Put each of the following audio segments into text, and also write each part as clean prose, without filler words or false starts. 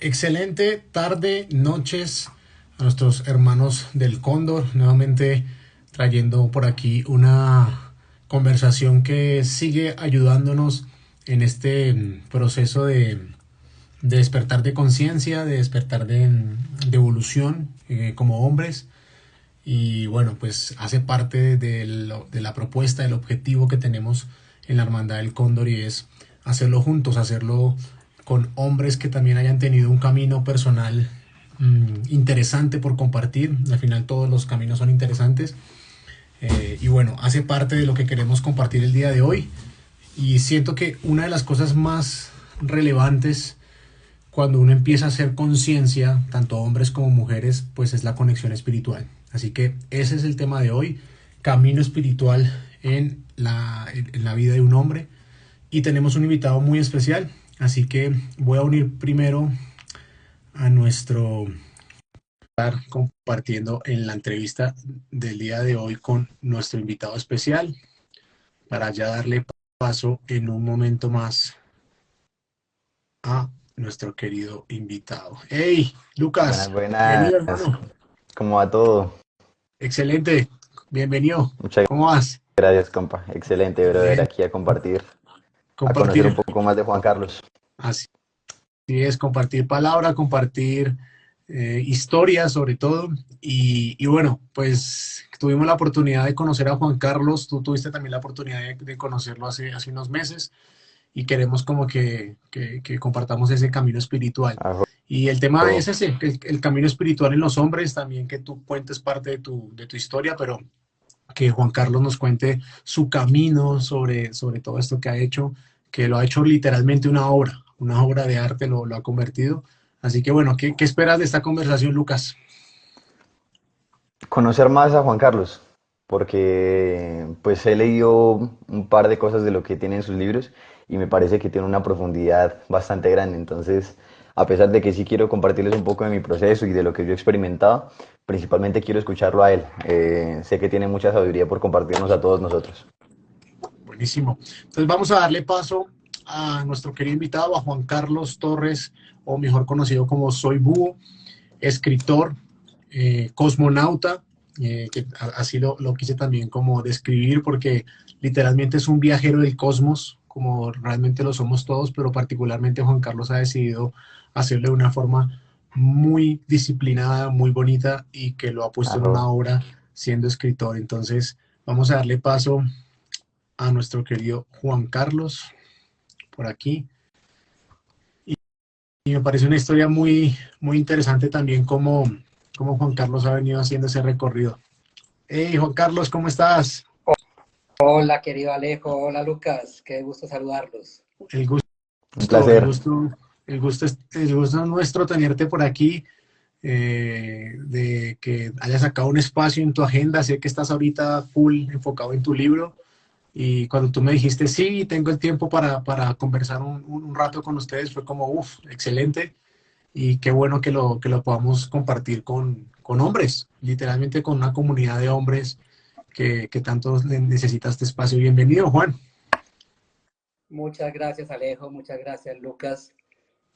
Excelente tarde, noches a nuestros hermanos del Cóndor, nuevamente trayendo por aquí una conversación que sigue ayudándonos en este proceso de despertar de conciencia, de despertar de evolución como hombres. Y bueno, pues hace parte de la propuesta, del objetivo que tenemos en la Hermandad del Cóndor, y es hacerlo juntos, hacerlo con hombres que también hayan tenido un camino personal interesante por compartir. Al final todos los caminos son interesantes. Y bueno, hace parte de lo que queremos compartir el día de hoy. Y siento que una de las cosas más relevantes cuando uno empieza a hacer conciencia, tanto hombres como mujeres, pues es la conexión espiritual. Así que ese es el tema de hoy, camino espiritual en la vida de un hombre. Y tenemos un invitado muy especial, así que voy a unir primero a nuestro... estar compartiendo en la entrevista del día de hoy con nuestro invitado especial, para ya darle paso en un momento más a nuestro querido invitado. Hey, Buenas, Lucas, buenas. bienvenido hermano. ¿Cómo va todo? Excelente, bienvenido. Muchas ¿Cómo vas? gracias, compa. Excelente, brother. Bien, Aquí a compartir, a conocer un compartir. poco más de Juan Carlos. Así es, compartir palabra, compartir historias sobre todo. Y bueno, pues tuvimos la oportunidad de conocer a Juan Carlos. Tú tuviste también la oportunidad de conocerlo hace unos meses, y queremos como que compartamos ese camino espiritual. Ajo. Y el tema es ese, el camino espiritual en los hombres, también que tú cuentes parte de tu historia, pero que Juan Carlos nos cuente su camino sobre todo esto que ha hecho, que lo ha hecho literalmente una obra de arte, lo ha convertido. Así que bueno, ¿qué esperas de esta conversación, Lucas? Conocer más a Juan Carlos, porque pues he leído un par de cosas de lo que tiene en sus libros y me parece que tiene una profundidad bastante grande. Entonces, a pesar de que sí quiero compartirles un poco de mi proceso y de lo que yo he experimentado, principalmente quiero escucharlo a él. Sé que tiene mucha sabiduría por compartirnos a todos nosotros. Buenísimo. Entonces vamos a darle paso a nuestro querido invitado, a Juan Carlos Torres, o mejor conocido como Soy Búho, escritor, cosmonauta, que así lo quise también como describir, porque literalmente es un viajero del cosmos, como realmente lo somos todos, pero particularmente Juan Carlos ha decidido hacerlo de una forma muy disciplinada, muy bonita, y que lo ha puesto en una Ajo. obra siendo escritor. Entonces vamos a darle paso a nuestro querido Juan Carlos por aquí. Y me parece una historia muy interesante también, como Juan Carlos ha venido haciendo ese recorrido. Hey, Juan Carlos, ¿cómo estás? Hola, querido Alejo. Hola, Lucas. Qué gusto saludarlos. El Un gusto, el placer. gusto, el gusto es nuestro tenerte por aquí, de que hayas sacado un espacio en tu agenda. Sé que estás ahorita full enfocado en tu libro, y cuando tú me dijiste, sí, tengo el tiempo para conversar un rato con ustedes, fue como, uff, excelente. Y qué bueno que lo podamos compartir con hombres, literalmente con una comunidad de hombres que tanto necesita este espacio. Bienvenido, Juan. Muchas gracias, Alejo. Muchas gracias, Lucas.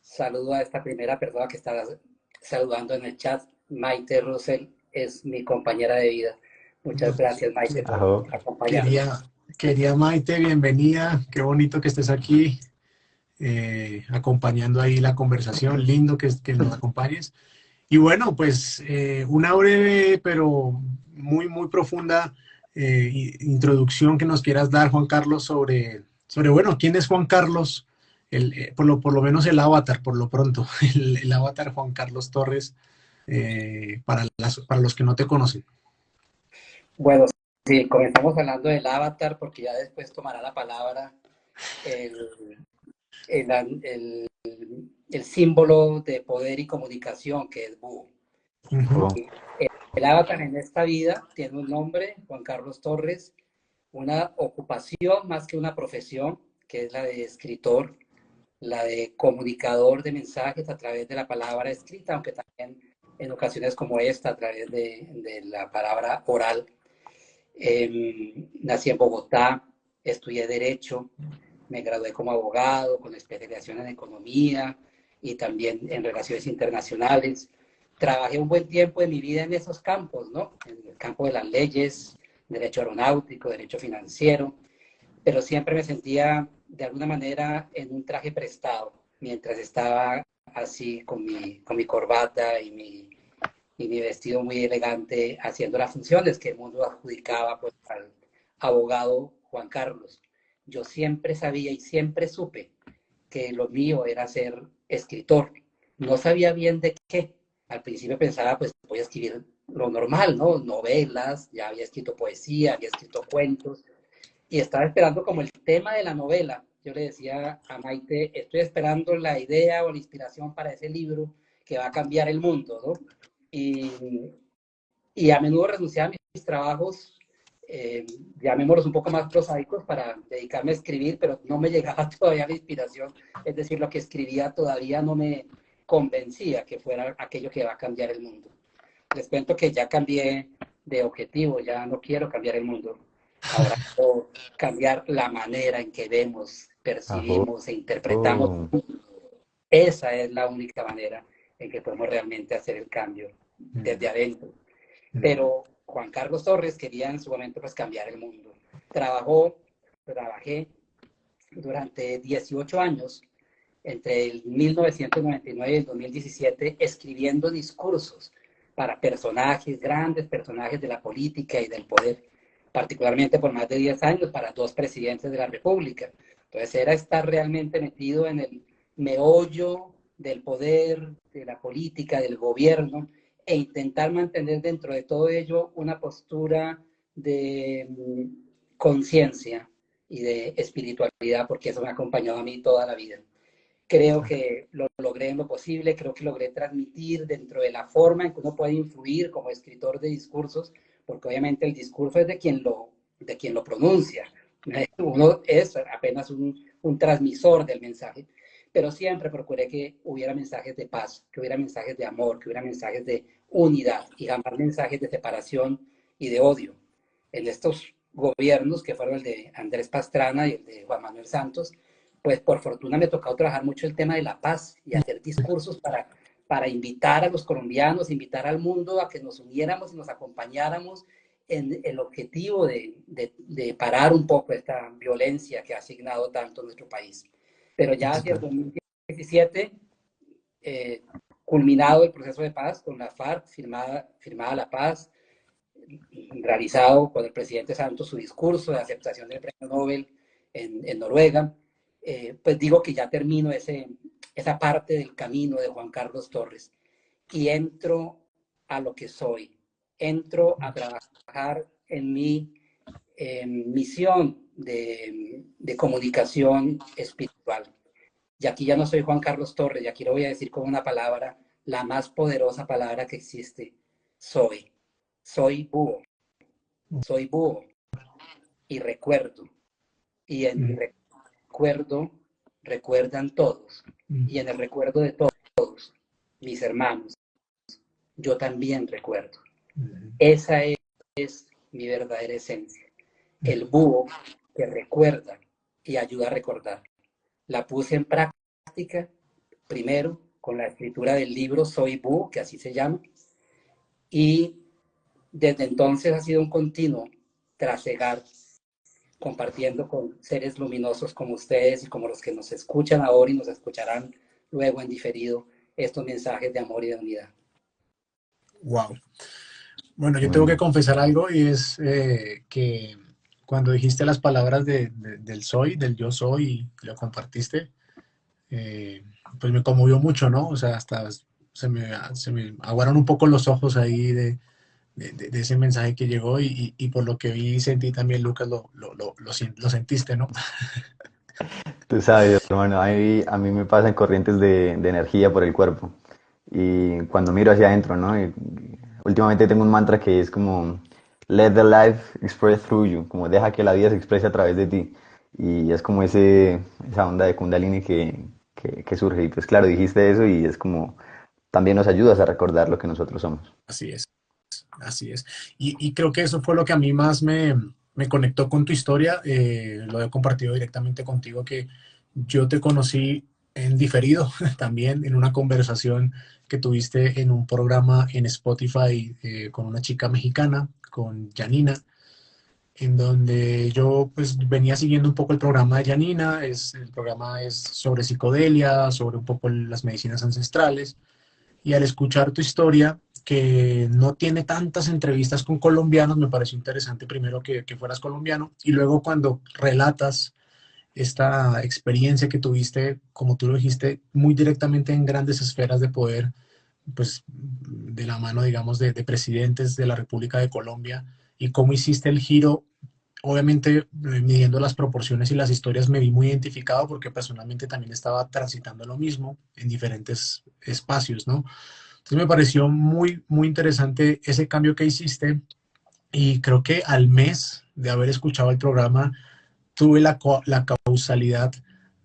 Saludo a esta primera persona que está saludando en el chat. Maite Russell es mi compañera de vida. Muchas gracias, Maite, por Ajo. acompañarnos. Quería, quería Maite, bienvenida. Qué bonito que estés aquí, acompañando ahí la conversación. Lindo que nos acompañes. Y bueno, pues una breve pero muy profunda introducción que nos quieras dar, Juan Carlos, bueno, quién es Juan Carlos, por lo menos el avatar, por lo pronto, el avatar Juan Carlos Torres, para los que no te conocen. Bueno, sí, comenzamos hablando del avatar porque ya después tomará la palabra el, el, el, el símbolo de poder y comunicación que es Búho. Ujú. Ajo. El avatar en esta vida tiene un nombre, Juan Carlos Torres, una ocupación más que una profesión, que es la de escritor, la de comunicador de mensajes a través de la palabra escrita, aunque también en ocasiones como esta, a través de la palabra oral. Nací en Bogotá, estudié Derecho, me gradué como abogado con especialización en economía, y también en relaciones internacionales. Trabajé un buen tiempo de mi vida en esos campos, ¿no? En el campo de las leyes, derecho aeronáutico, derecho financiero, pero siempre me sentía de alguna manera en un traje prestado, mientras estaba así con mi corbata y mi vestido muy elegante haciendo las funciones que el mundo adjudicaba pues, al abogado Juan Carlos. Yo siempre sabía y siempre supe que lo mío era ser escritor. No sabía bien de qué. Al principio pensaba, pues voy a escribir lo normal, ¿no? Novelas, ya había escrito poesía, había escrito cuentos, y estaba esperando como el tema de la novela. Yo le decía a Maite, estoy esperando la idea o la inspiración para ese libro que va a cambiar el mundo, ¿no? Y, y a menudo renunciaba a mis trabajos, llamémoslos un poco más prosaicos, para dedicarme a escribir, pero no me llegaba todavía la inspiración. Es decir, lo que escribía todavía no me convencía que fuera aquello que va a cambiar el mundo. Les cuento que ya cambié de objetivo, ya no quiero cambiar el mundo. Ahora quiero cambiar la manera en que vemos, Ajo. percibimos e interpretamos. Esa es la única manera en que podemos realmente hacer el cambio desde adentro. Pero Juan Carlos Torres quería en su momento pues cambiar el mundo. Trabajé durante 18 años, entre el 1999 y el 2017, escribiendo discursos para personajes, grandes personajes de la política y del poder, particularmente por más de 10 años para 2 presidentes de la República. Entonces era estar realmente metido en el meollo del poder, de la política, del gobierno, e intentar mantener dentro de todo ello una postura de conciencia y de espiritualidad, porque eso me ha acompañado a mí toda la vida. Creo que lo logré en lo posible, creo que logré transmitir dentro de la forma en que uno puede influir como escritor de discursos, porque obviamente el discurso es de quien lo pronuncia. Uno es apenas un transmisor del mensaje, pero siempre procuré que hubiera mensajes de paz, que hubiera mensajes de amor, que hubiera mensajes de unidad y jamás mensajes de separación y de odio. En estos gobiernos, que fueron el de Andrés Pastrana y el de Juan Manuel Santos, pues por fortuna me ha tocado trabajar mucho el tema de la paz y hacer discursos para invitar a los colombianos, invitar al mundo a que nos uniéramos y nos acompañáramos en el objetivo de parar un poco esta violencia que ha asignado tanto nuestro país. Pero ya hacia el 2017, culminado el proceso de paz con la FARC, firmada la paz, realizado con el presidente Santos su discurso de aceptación del premio Nobel en Noruega, pues digo que ya termino esa parte del camino de Juan Carlos Torres y entro a lo que soy, entro a trabajar en mi misión de comunicación espiritual. Y aquí ya no soy Juan Carlos Torres, y aquí lo voy a decir con una palabra, la más poderosa palabra que existe, soy. Soy búho. Soy búho y recuerdo. Y en mi recuerdo recuerdan todos. Y en el recuerdo de todos, mis hermanos, yo también recuerdo. Esa es mi verdadera esencia. El búho que recuerda y ayuda a recordar. La puse en práctica primero con la escritura del libro Soy Búho, que así se llama, y desde entonces ha sido un continuo trasegar, compartiendo con seres luminosos como ustedes y como los que nos escuchan ahora y nos escucharán luego en diferido, estos mensajes de amor y de unidad. Wow. Bueno, yo tengo que confesar algo y es que cuando dijiste las palabras del soy, del yo soy y lo compartiste, pues me conmovió mucho, ¿no? O sea, hasta se me aguaron un poco los ojos ahí de ese mensaje que llegó y por lo que vi y sentí también, Lucas, lo sentiste, ¿no? Tú sabes, hermano, a mí me pasan corrientes de energía por el cuerpo. Y cuando miro hacia adentro, ¿no? Y últimamente tengo un mantra que es como, let the life express through you, como deja que la vida se exprese a través de ti. Y es como esa onda de Kundalini que surge. Y pues claro, dijiste eso y es como, también nos ayudas a recordar lo que nosotros somos. Así es, así es. Y creo que eso fue lo que a mí más me conectó con tu historia. Lo he compartido directamente contigo, que yo te conocí en diferido también en una conversación que tuviste en un programa en Spotify con una chica mexicana, con Janina, en donde yo pues venía siguiendo un poco el programa de Janina. El programa es sobre psicodelia, sobre un poco las medicinas ancestrales, y al escuchar tu historia, que no tiene tantas entrevistas con colombianos, me pareció interesante primero que fueras colombiano, y luego cuando relatas esta experiencia que tuviste, como tú lo dijiste, muy directamente en grandes esferas de poder, pues de la mano, digamos, de presidentes de la República de Colombia, y cómo hiciste el giro. Obviamente, midiendo las proporciones y las historias, me vi muy identificado porque personalmente también estaba transitando lo mismo en diferentes espacios, ¿no? Entonces me pareció muy, muy interesante ese cambio que hiciste, y creo que al mes de haber escuchado el programa tuve la causalidad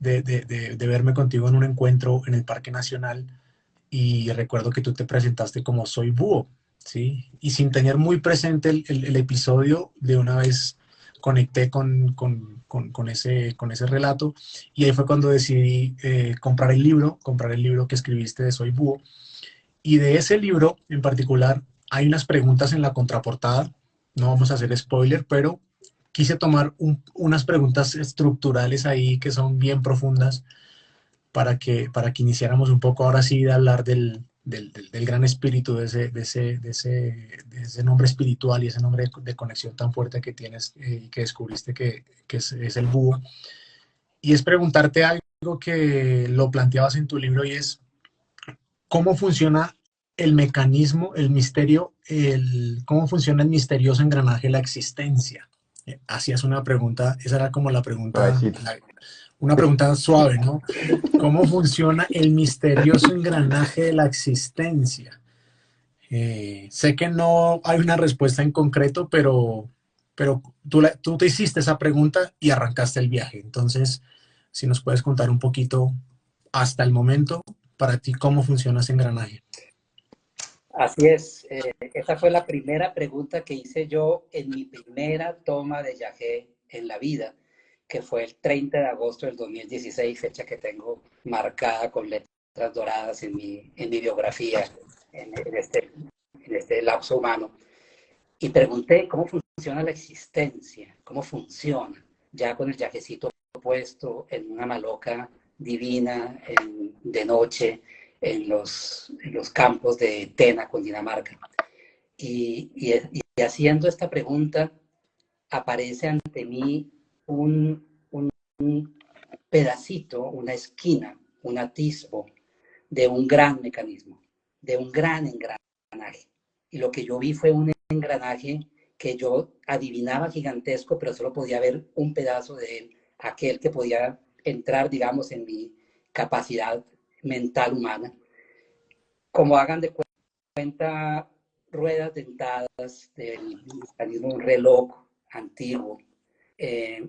de verme contigo en un encuentro en el Parque Nacional, y recuerdo que tú te presentaste como Soy Búho, ¿sí? Y sin tener muy presente el episodio, de una vez conecté con ese relato, y ahí fue cuando decidí comprar el libro que escribiste de Soy Búho. Y de ese libro en particular hay unas preguntas en la contraportada, no vamos a hacer spoiler, pero quise tomar unas preguntas estructurales ahí que son bien profundas, para que iniciáramos un poco ahora sí de hablar del gran espíritu, de ese nombre espiritual y ese nombre de conexión tan fuerte que tienes, y que descubriste que es el búho. Y es preguntarte algo que lo planteabas en tu libro, y es cómo funciona el mecanismo, el misterio, cómo funciona el misterioso engranaje de la existencia. Hacías una pregunta, esa era como la pregunta, Suavecito. una pregunta suave, ¿no? ¿Cómo funciona el misterioso engranaje de la existencia? Sé que no hay una respuesta en concreto, pero tú te hiciste esa pregunta y arrancaste el viaje. Entonces, si nos puedes contar un poquito hasta el momento, para ti, cómo funciona ese engranaje. Así es, esa fue la primera pregunta que hice yo en mi primera toma de yagé en la vida, que fue el 30 de agosto del 2016, fecha que tengo marcada con letras doradas en mi biografía, en este lapso humano. Y pregunté cómo funciona la existencia, cómo funciona, ya con el yajecito puesto en una maloca divina, de noche, en los campos de Tena, Cundinamarca. Y haciendo esta pregunta, aparece ante mí un pedacito, una esquina, un atisbo de un gran mecanismo, de un gran engranaje. Y lo que yo vi fue un engranaje que yo adivinaba gigantesco, pero solo podía ver un pedazo de él, aquel que podía entrar, digamos, en mi capacidad mental humana. Como hagan de cuenta ruedas dentadas del mecanismo de un reloj antiguo, eh,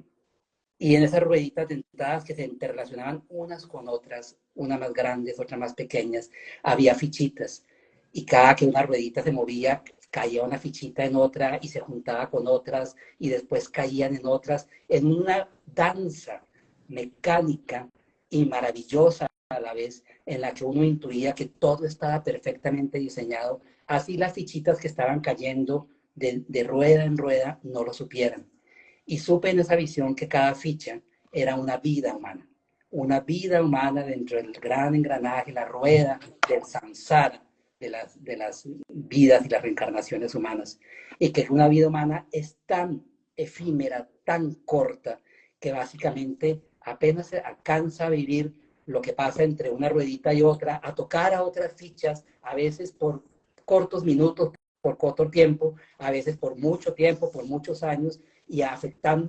y en esas rueditas dentadas que se interrelacionaban unas con otras, unas más grandes, otras más pequeñas, había fichitas. Y cada que una ruedita se movía, caía una fichita en otra y se juntaba con otras y después caían en otras, en una danza mecánica y maravillosa a la vez, en la que uno intuía que todo estaba perfectamente diseñado, así las fichitas que estaban cayendo de rueda en rueda no lo supieran. Y supe en esa visión que cada ficha era una vida humana dentro del gran engranaje, la rueda del samsara, de las vidas y las reencarnaciones humanas. Y que una vida humana es tan efímera, tan corta, que básicamente apenas se alcanza a vivir lo que pasa entre una ruedita y otra, a tocar a otras fichas, a veces por cortos minutos, por corto tiempo, a veces por mucho tiempo, por muchos años, y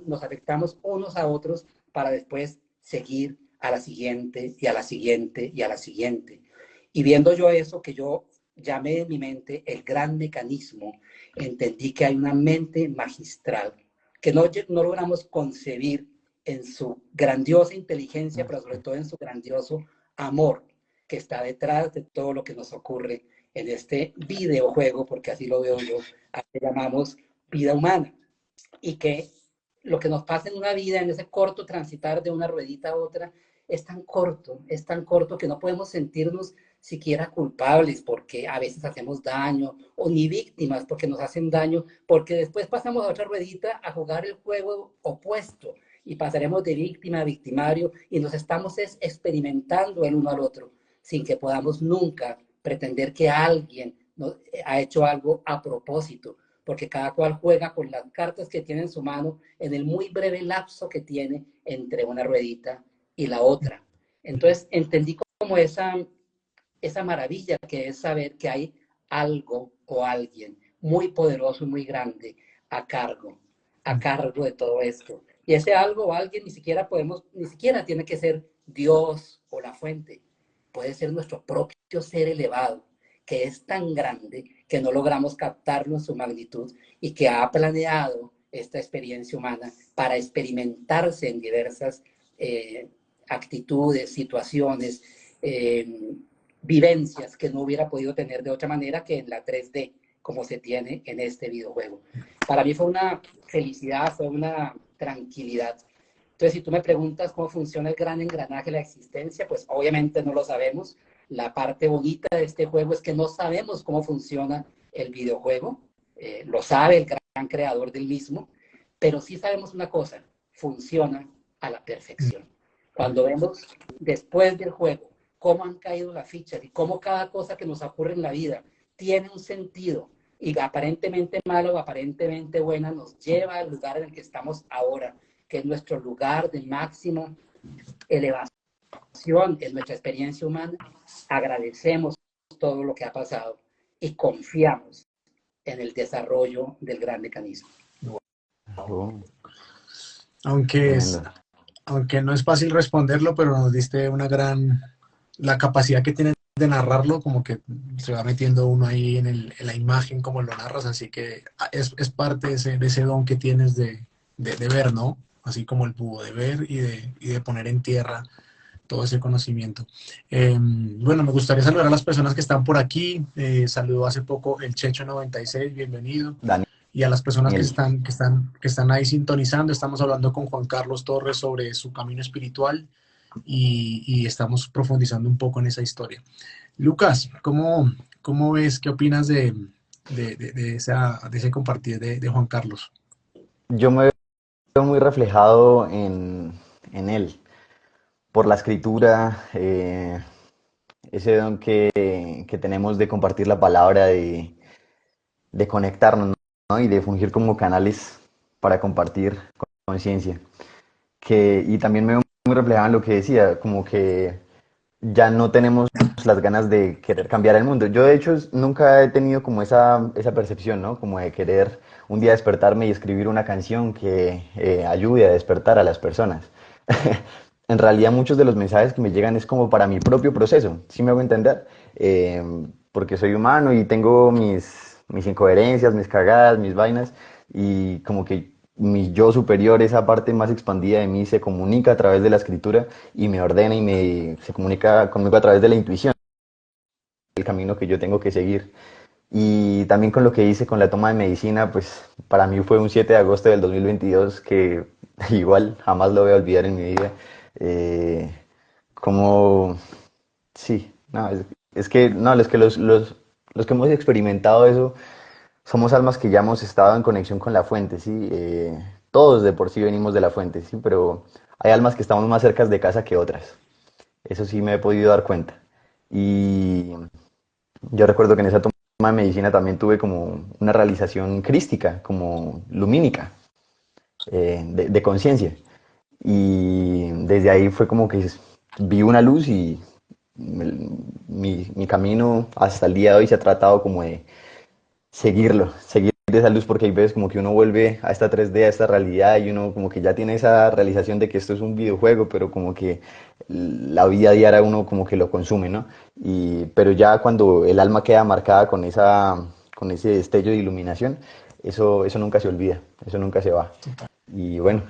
nos afectamos unos a otros para después seguir a la siguiente y a la siguiente y a la siguiente. Y viendo yo eso que yo llamé en mi mente el gran mecanismo, entendí que hay una mente magistral que no logramos concebir en su grandiosa inteligencia, pero sobre todo en su grandioso amor que está detrás de todo lo que nos ocurre en este videojuego, porque así lo veo yo, a que llamamos vida humana. Y que lo que nos pasa en una vida, en ese corto transitar de una ruedita a otra, es tan corto que no podemos sentirnos siquiera culpables porque a veces hacemos daño, o ni víctimas porque nos hacen daño, porque después pasamos a otra ruedita a jugar el juego opuesto y pasaremos de víctima a victimario y nos estamos experimentando el uno al otro sin que podamos nunca pretender que alguien ha hecho algo a propósito, porque cada cual juega con las cartas que tiene en su mano en el muy breve lapso que tiene entre una ruedita y la otra. Entonces entendí como esa maravilla que es saber que hay algo o alguien muy poderoso y muy grande a cargo de todo esto. Y ese algo o alguien ni siquiera tiene que ser Dios o la fuente. Puede ser nuestro propio ser elevado, que es tan grande que no logramos captarlo en su magnitud y que ha planeado esta experiencia humana para experimentarse en diversas actitudes, situaciones, vivencias que no hubiera podido tener de otra manera que en la 3D, como se tiene en este videojuego. Para mí fue una felicidad, fue una tranquilidad. Entonces, si tú me preguntas cómo funciona el gran engranaje de la existencia, pues obviamente no lo sabemos. La parte bonita de este juego es que no sabemos cómo funciona el videojuego, lo sabe el gran creador del mismo, pero sí sabemos una cosa, funciona a la perfección. Cuando vemos después del juego cómo han caído las fichas y cómo cada cosa que nos ocurre en la vida tiene un sentido y aparentemente malo o aparentemente buena nos lleva al lugar en el que estamos ahora, que es nuestro lugar de máxima elevación en nuestra experiencia humana, agradecemos todo lo que ha pasado y confiamos en el desarrollo del gran mecanismo. Oh, Aunque es, tremendo. aunque no es fácil responderlo, pero nos diste la capacidad que tienes de narrarlo, como que se va metiendo uno ahí en la imagen como lo narras, así que es parte de ese don que tienes de ver, ¿no? Así como el búho, de ver y de poner en tierra todo ese conocimiento. Bueno, me gustaría saludar a las personas que están por aquí. Saludó hace poco el Checho96, bienvenido. Y a las personas Daniel, que están ahí sintonizando, estamos hablando con Juan Carlos Torres sobre su camino espiritual y estamos profundizando un poco en esa historia. Lucas, cómo ves, qué opinas de ese compartir de Juan Carlos? yo me veo muy reflejado en él, por la escritura, ese don que tenemos de compartir la palabra, de conectarnos, ¿no? Y de fungir como canales para compartir conciencia. Y también me veo muy reflejado en lo que decía, como que ya no tenemos las ganas de querer cambiar el mundo. Yo de hecho nunca he tenido como esa percepción, ¿no? Como de querer un día despertarme y escribir una canción que ayude a despertar a las personas. En realidad muchos de los mensajes que me llegan es como para mi propio proceso, ¿sí me hago entender? Porque soy humano y tengo mis incoherencias, mis cagadas, mis vainas, y como que mi yo superior, esa parte más expandida de mí, se comunica a través de la escritura y me ordena se comunica conmigo a través de la intuición, el camino que yo tengo que seguir. Y también con lo que hice con la toma de medicina, pues para mí fue un 7 de agosto del 2022 que igual jamás lo voy a olvidar en mi vida. Eh, como, sí, no, es que, no, los que hemos experimentado eso, somos almas que ya hemos estado en conexión con la fuente, ¿sí? Todos de por sí venimos de la fuente, ¿sí? Pero hay almas que estamos más cerca de casa que otras. Eso sí me he podido dar cuenta. Y yo recuerdo que en esa toma de medicina también tuve como una realización crística, como lumínica, de conciencia. Y desde ahí fue como que vi una luz y mi camino hasta el día de hoy se ha tratado como de seguir de esa luz, porque hay veces como que uno vuelve a esta 3D, a esta realidad, y uno como que ya tiene esa realización de que esto es un videojuego, pero como que la vida diaria uno como que lo consume, ¿no? Pero ya cuando el alma queda marcada con ese destello de iluminación, eso nunca se olvida, eso nunca se va. Y bueno,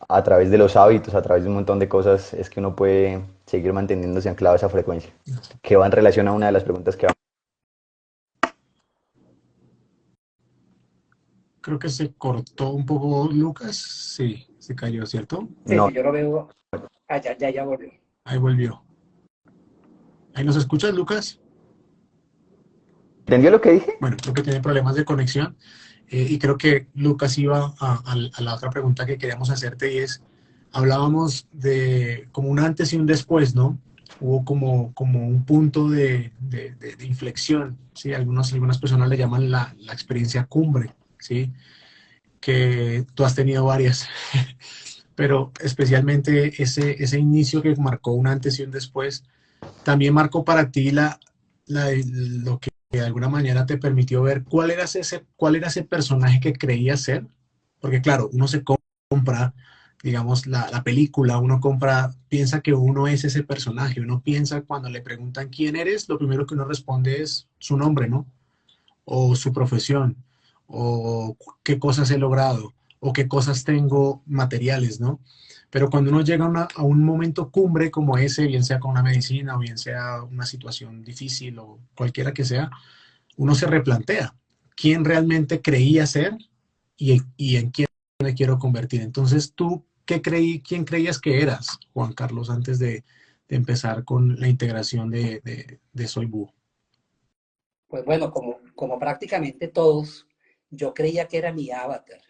a través de los hábitos, a través de un montón de cosas, es que uno puede seguir manteniéndose anclado a esa frecuencia, que va en relación a una de las preguntas que Creo que se cortó un poco Lucas. Sí, Se cayó, ¿cierto? Sí, No, sí, yo lo veo. Ah, ya volvió. Ahí volvió. ¿Ahí nos escuchas, Lucas? ¿entendió lo que dije? Bueno, creo que tiene problemas de conexión. Y creo que Lucas iba a la otra pregunta que queríamos hacerte y es, hablábamos de como un antes y un después, ¿no? Hubo como un punto de inflexión, ¿sí? Algunas personas le llaman la experiencia cumbre, ¿sí? Que tú has tenido varias, pero especialmente ese inicio que marcó un antes y un después, también marcó para ti lo que de alguna manera te permitió ver cuál era ese personaje que creías ser, porque claro, uno se compra, digamos, la película, uno compra, piensa que uno es ese personaje, uno piensa cuando le preguntan quién eres, lo primero que uno responde es su nombre, ¿no? O su profesión, o qué cosas he logrado, o qué cosas tengo materiales, ¿no? Pero cuando uno llega a un momento cumbre como ese, bien sea con una medicina o bien sea una situación difícil o cualquiera que sea, uno se replantea quién realmente creía ser y en quién me quiero convertir. Entonces, ¿tú quién creías que eras, Juan Carlos, antes de empezar con la integración de Soy Búho? Pues bueno, como prácticamente todos, yo creía que era mi avatar.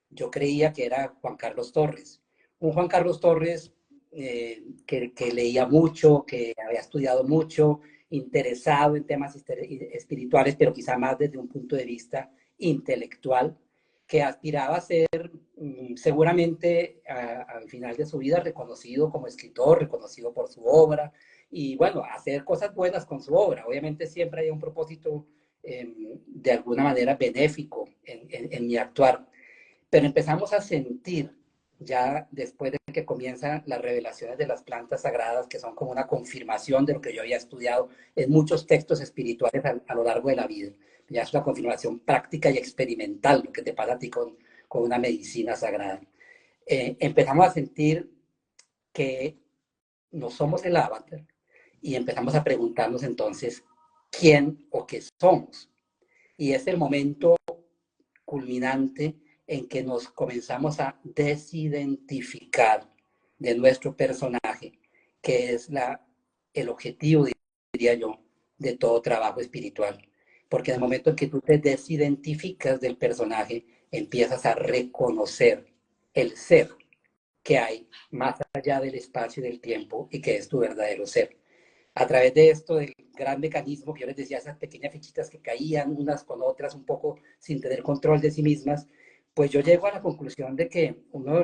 Yo creía que era Juan Carlos Torres. Un Juan Carlos Torres que leía mucho, que había estudiado mucho, interesado en temas espirituales, pero quizá más desde un punto de vista intelectual, que aspiraba a ser seguramente al final de su vida reconocido como escritor, reconocido por su obra, y bueno, hacer cosas buenas con su obra. Obviamente siempre hay un propósito de alguna manera benéfico en mi actuar, pero empezamos a sentir ya después de que comienzan las revelaciones de las plantas sagradas, que son como una confirmación de lo que yo había estudiado en muchos textos espirituales a lo largo de la vida. Ya es una confirmación práctica y experimental lo que te pasa a ti con una medicina sagrada. Empezamos a sentir que no somos el avatar y empezamos a preguntarnos entonces quién o qué somos. Y es el momento culminante en que nos comenzamos a desidentificar de nuestro personaje, que es el objetivo, diría yo, de todo trabajo espiritual. Porque en el momento en que tú te desidentificas del personaje, empiezas a reconocer el ser que hay más allá del espacio y del tiempo y que es tu verdadero ser. A través de esto, del gran mecanismo que yo les decía, esas pequeñas fichitas que caían unas con otras un poco sin tener control de sí mismas, pues yo llego a la conclusión de que uno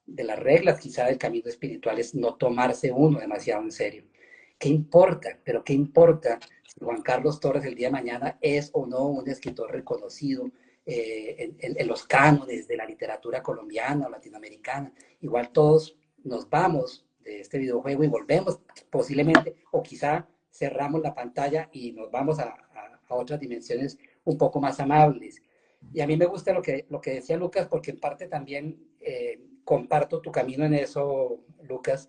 de las reglas quizá del camino espiritual es no tomarse uno demasiado en serio. ¿Qué importa? Pero ¿qué importa si Juan Carlos Torres el día de mañana es o no un escritor reconocido en los cánones de la literatura colombiana o latinoamericana? Igual todos nos vamos de este videojuego y volvemos posiblemente, o quizá cerramos la pantalla y nos vamos a otras dimensiones un poco más amables. Y a mí me gusta lo que decía Lucas, porque en parte también comparto tu camino en eso, Lucas,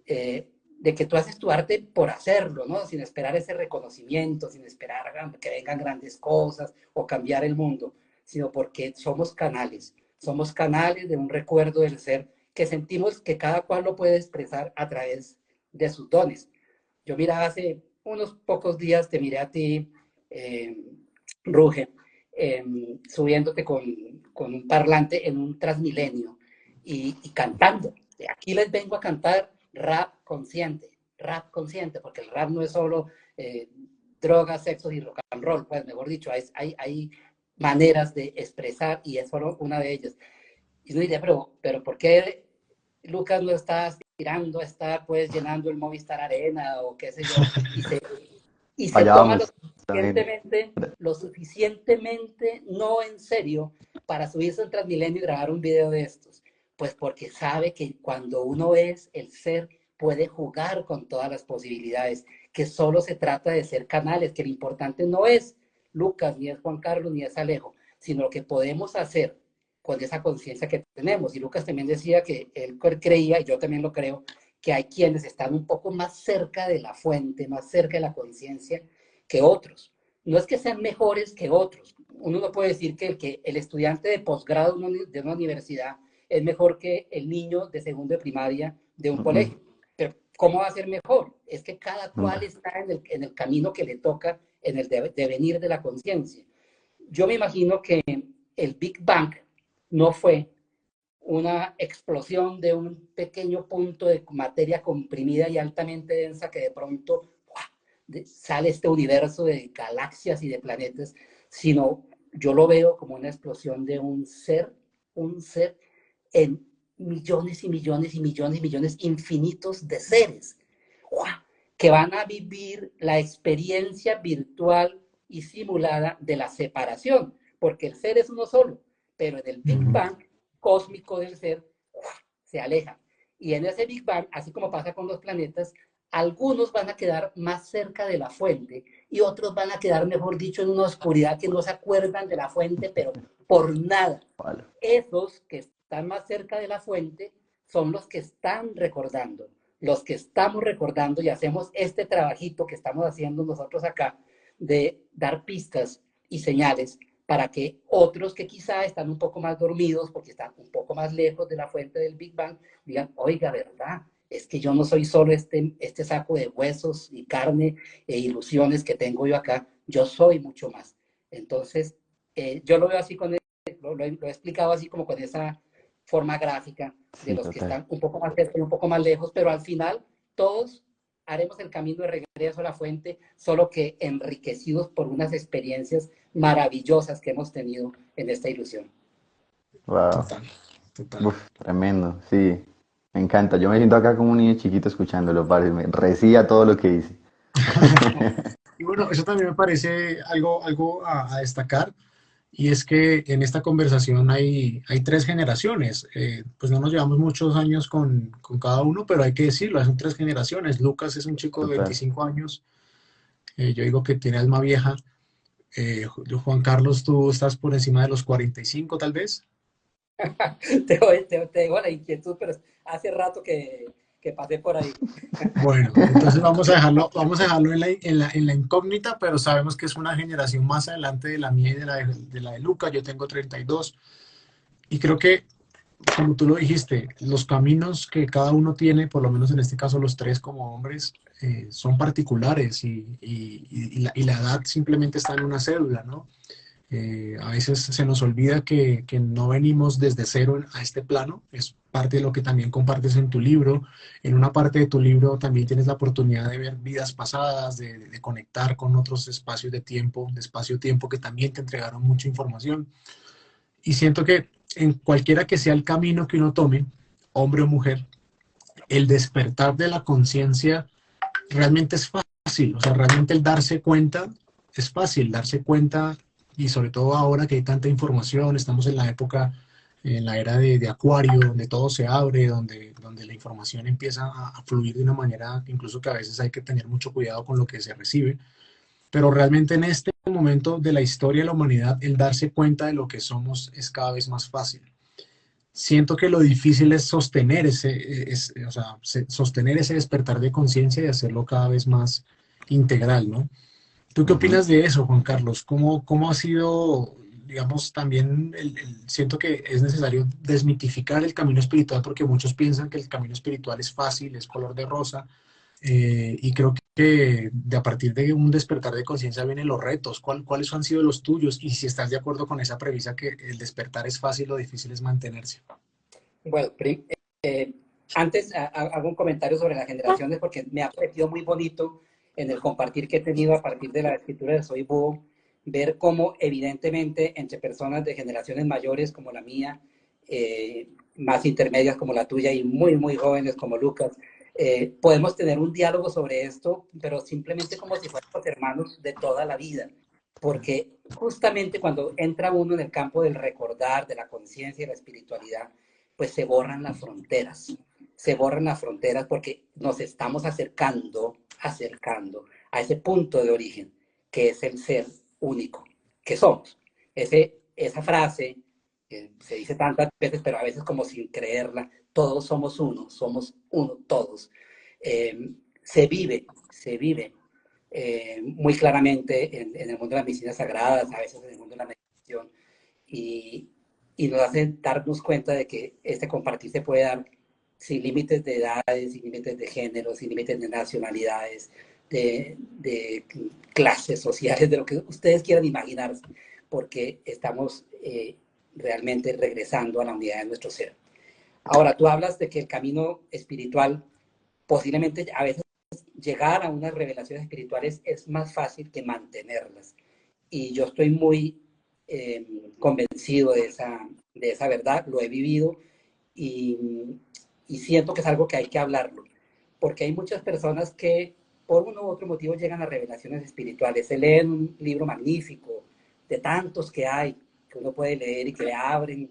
de que tú haces tu arte por hacerlo, ¿no? Sin esperar ese reconocimiento, sin esperar que vengan grandes cosas o cambiar el mundo, sino porque somos canales de un recuerdo del ser que sentimos que cada cual lo puede expresar a través de sus dones. Yo miraba hace unos pocos días, te miré a ti, eh, Ruge, subiéndote con un parlante en un Transmilenio y cantando. Aquí les vengo a cantar rap consciente, porque el rap no es solo drogas, sexo y rock and roll, pues mejor dicho, hay maneras de expresar y es solo una de ellas. Y uno diría, pero ¿por qué Lucas no está aspirando a estar pues llenando el Movistar Arena o qué sé yo? Y se Allá toma vamos también. lo suficientemente no en serio para subirse al Transmilenio y grabar un video de estos. Pues porque sabe que cuando uno es el ser, puede jugar con todas las posibilidades, que solo se trata de ser canales, que lo importante no es Lucas, ni es Juan Carlos, ni es Alejo, sino lo que podemos hacer con esa conciencia que tenemos. Y Lucas también decía que él creía, y yo también lo creo, que hay quienes están un poco más cerca de la fuente, más cerca de la conciencia que otros. No es que sean mejores que otros. Uno no puede decir que el estudiante de posgrado de una universidad es mejor que el niño de segundo de primaria de un colegio. Pero ¿cómo va a ser mejor? Es que cada cual está en el camino que le toca, en el devenir de la conciencia. Yo me imagino que el Big Bang no fue una explosión de un pequeño punto de materia comprimida y altamente densa que de pronto sale este universo de galaxias y de planetas, sino yo lo veo como una explosión de un ser en millones y millones y millones y millones infinitos de seres que van a vivir la experiencia virtual y simulada de la separación, porque el ser es uno solo, pero en el Big Bang cósmico del ser se aleja. Y en ese Big Bang, así como pasa con los planetas, algunos van a quedar más cerca de la fuente y otros van a quedar, mejor dicho, en una oscuridad que no se acuerdan de la fuente, pero por nada. Vale. Esos que están más cerca de la fuente son los que están recordando, los que estamos recordando y hacemos este trabajito que estamos haciendo nosotros acá de dar pistas y señales para que otros que quizá están un poco más dormidos porque están un poco más lejos de la fuente del Big Bang digan, oiga, ¿verdad? Es que yo no soy solo este saco de huesos y carne e ilusiones que tengo yo acá, yo soy mucho más. Entonces, yo lo veo así lo he explicado así como con esa forma gráfica de Sí, los que total. están un poco más cerca y un poco más lejos, pero al final todos haremos el camino de regreso a la fuente, solo que enriquecidos por unas experiencias maravillosas que hemos tenido en esta ilusión. Wow. Total, total. Uf, tremendo, sí. Me encanta. Yo me siento acá como un niño chiquito escuchándolo, parce. Me recía todo lo que dice. Y bueno, eso también me parece algo a destacar, y es que en esta conversación hay tres generaciones. Pues no nos llevamos muchos años con cada uno, pero hay que decirlo, son tres generaciones. Lucas es un chico de Total. 25 años, yo digo que tiene alma vieja. Juan Carlos, tú estás por encima de los 45 tal vez. Te digo la inquietud, pero hace rato que pasé por ahí. Bueno, entonces vamos a dejarlo en la incógnita, pero sabemos que es una generación más adelante de la mía y de la de Luca. Yo tengo 32 y creo que, como tú lo dijiste, los caminos que cada uno tiene, por lo menos en este caso los tres como hombres, son particulares, y la edad simplemente está en una cédula, ¿no? A veces se nos olvida que no venimos desde cero a este plano. Es parte de lo que también compartes en tu libro. En una parte de tu libro también tienes la oportunidad de ver vidas pasadas, de conectar con otros espacios de tiempo, de espacio-tiempo, que también te entregaron mucha información. Y siento que en cualquiera que sea el camino que uno tome, hombre o mujer, el despertar de la conciencia realmente es fácil. O sea, realmente el darse cuenta es fácil, darse cuenta, y sobre todo ahora que hay tanta información, estamos en la época, en la era de Acuario, donde todo se abre, donde la información empieza a fluir de una manera incluso que a veces hay que tener mucho cuidado con lo que se recibe. Pero realmente en este momento de la historia de la humanidad, el darse cuenta de lo que somos es cada vez más fácil. Siento que lo difícil es sostener o sea, sostener ese despertar de conciencia y hacerlo cada vez más integral, ¿no? ¿Tú qué Ujú. opinas de eso, Juan Carlos? ¿Cómo ha sido, digamos, también siento que es necesario desmitificar el camino espiritual, porque muchos piensan que el camino espiritual es fácil, es color de rosa, y creo que de a partir de un despertar de conciencia vienen los retos. ¿Cuáles han sido los tuyos? Y si estás de acuerdo con esa premisa que el despertar es fácil, lo difícil es mantenerse. Bueno, eh, antes hago un comentario sobre las generaciones porque me ha parecido muy bonito en el compartir que he tenido a partir de la escritura de Soy Búho, ver cómo evidentemente entre personas de generaciones mayores como la mía, más intermedias como la tuya y muy, muy jóvenes como Lucas, podemos tener un diálogo sobre esto, pero simplemente como si fuéramos hermanos de toda la vida. Porque justamente cuando entra uno en el campo del recordar, de la conciencia y la espiritualidad, pues se borran las fronteras porque nos estamos acercando a ese punto de origen, que es el ser único que somos. Esa frase que se dice tantas veces, pero a veces como sin creerla, todos somos uno, todos. Se vive muy claramente en el mundo de las medicinas sagradas, a veces en el mundo de la meditación, y, y nos hace darnos cuenta de que este compartir se puede dar sin límites de edades, sin límites de género, sin límites de nacionalidades, de clases sociales, de lo que ustedes quieran imaginarse, porque estamos realmente regresando a la unidad de nuestro ser. Ahora, tú hablas de que el camino espiritual, posiblemente a veces llegar a unas revelaciones espirituales es más fácil que mantenerlas. Y yo estoy muy convencido de esa verdad, lo he vivido y, y siento que es algo que hay que hablarlo, porque hay muchas personas que por uno u otro motivo llegan a revelaciones espirituales, se leen un libro magnífico, de tantos que hay, que uno puede leer y que le abren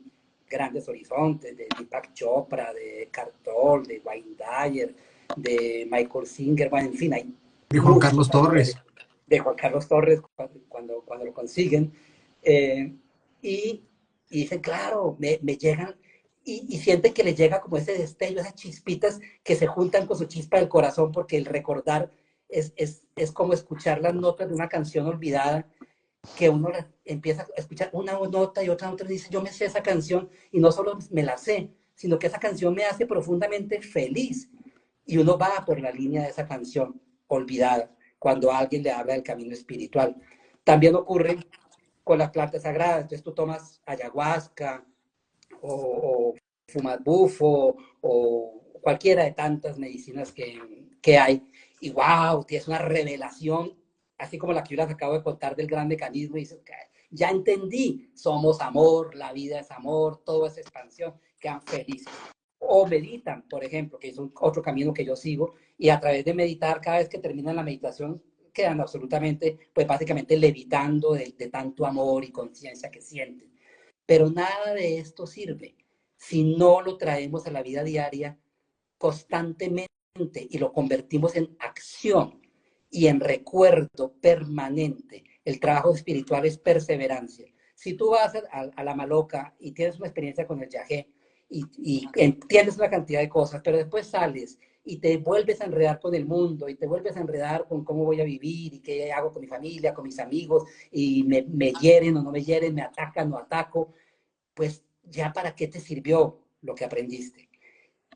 grandes horizontes, de Deepak Chopra, de Eckhart Tolle, de Wayne Dyer, de Michael Singer, bueno, en fin, hay De Juan muchos Carlos autores, Torres. de Juan Carlos Torres cuando lo consiguen, eh, y, y dicen, claro, me llegan, y sienten que les llega como ese destello, esas chispitas que se juntan con su chispa del corazón, porque el recordar es como escuchar las notas de una canción olvidada, que uno empieza a escuchar una nota y otra nota y dice, yo me sé esa canción, y no solo me la sé, sino que esa canción me hace profundamente feliz, y uno va por la línea de esa canción olvidada cuando alguien le habla del camino espiritual. También ocurre con las plantas sagradas. Entonces tú tomas ayahuasca o fumas bufo o cualquiera de tantas medicinas que hay y wow, tienes una revelación, así como la que yo les acabo de contar del gran mecanismo y dices, ya entendí, somos amor, la vida es amor, todo es expansión, quedan felices. O meditan, por ejemplo, que es otro camino que yo sigo, y a través de meditar, cada vez que terminan la meditación, quedan absolutamente, pues básicamente levitando de tanto amor y conciencia que sienten. Pero nada de esto sirve si no lo traemos a la vida diaria constantemente y lo convertimos en acción y en recuerdo permanente. El trabajo espiritual es perseverancia. Si tú vas a la Maloca y tienes una experiencia con el yagé y entiendes una cantidad de cosas, pero después sales y te vuelves a enredar con el mundo y te vuelves a enredar con cómo voy a vivir y qué hago con mi familia, con mis amigos y me hieren o no me hieren, me atacan o ataco, pues ya para qué te sirvió lo que aprendiste.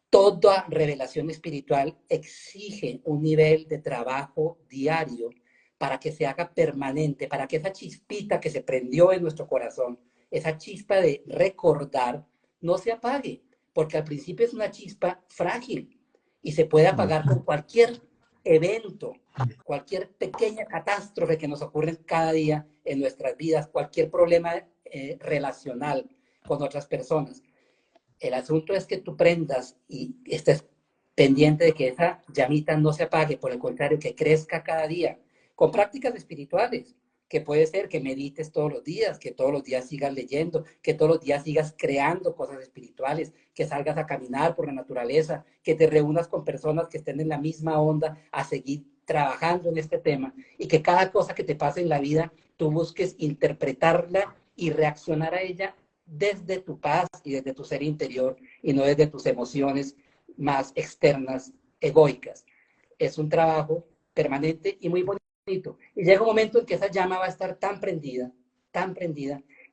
Toda revelación espiritual exige un nivel de trabajo diario para que se haga permanente, para que esa chispita que se prendió en nuestro corazón, esa chispa de recordar, no se apague, porque al principio es una chispa frágil y se puede apagar con cualquier evento, cualquier pequeña catástrofe que nos ocurre cada día en nuestras vidas, cualquier problema relacional con otras personas. El asunto es que tú prendas y estés pendiente de que esa llamita no se apague, por el contrario, que crezca cada día, con prácticas espirituales, que puede ser que medites todos los días, que todos los días sigas leyendo, que todos los días sigas creando cosas espirituales, que salgas a caminar por la naturaleza, que te reúnas con personas que estén en la misma onda a seguir trabajando en este tema y que cada cosa que te pase en la vida tú busques interpretarla y reaccionar a ella desde tu paz y desde tu ser interior y no desde tus emociones más externas, egoicas. Es un trabajo permanente y muy bonito. Y llega un momento en que esa llama va a estar tan prendida,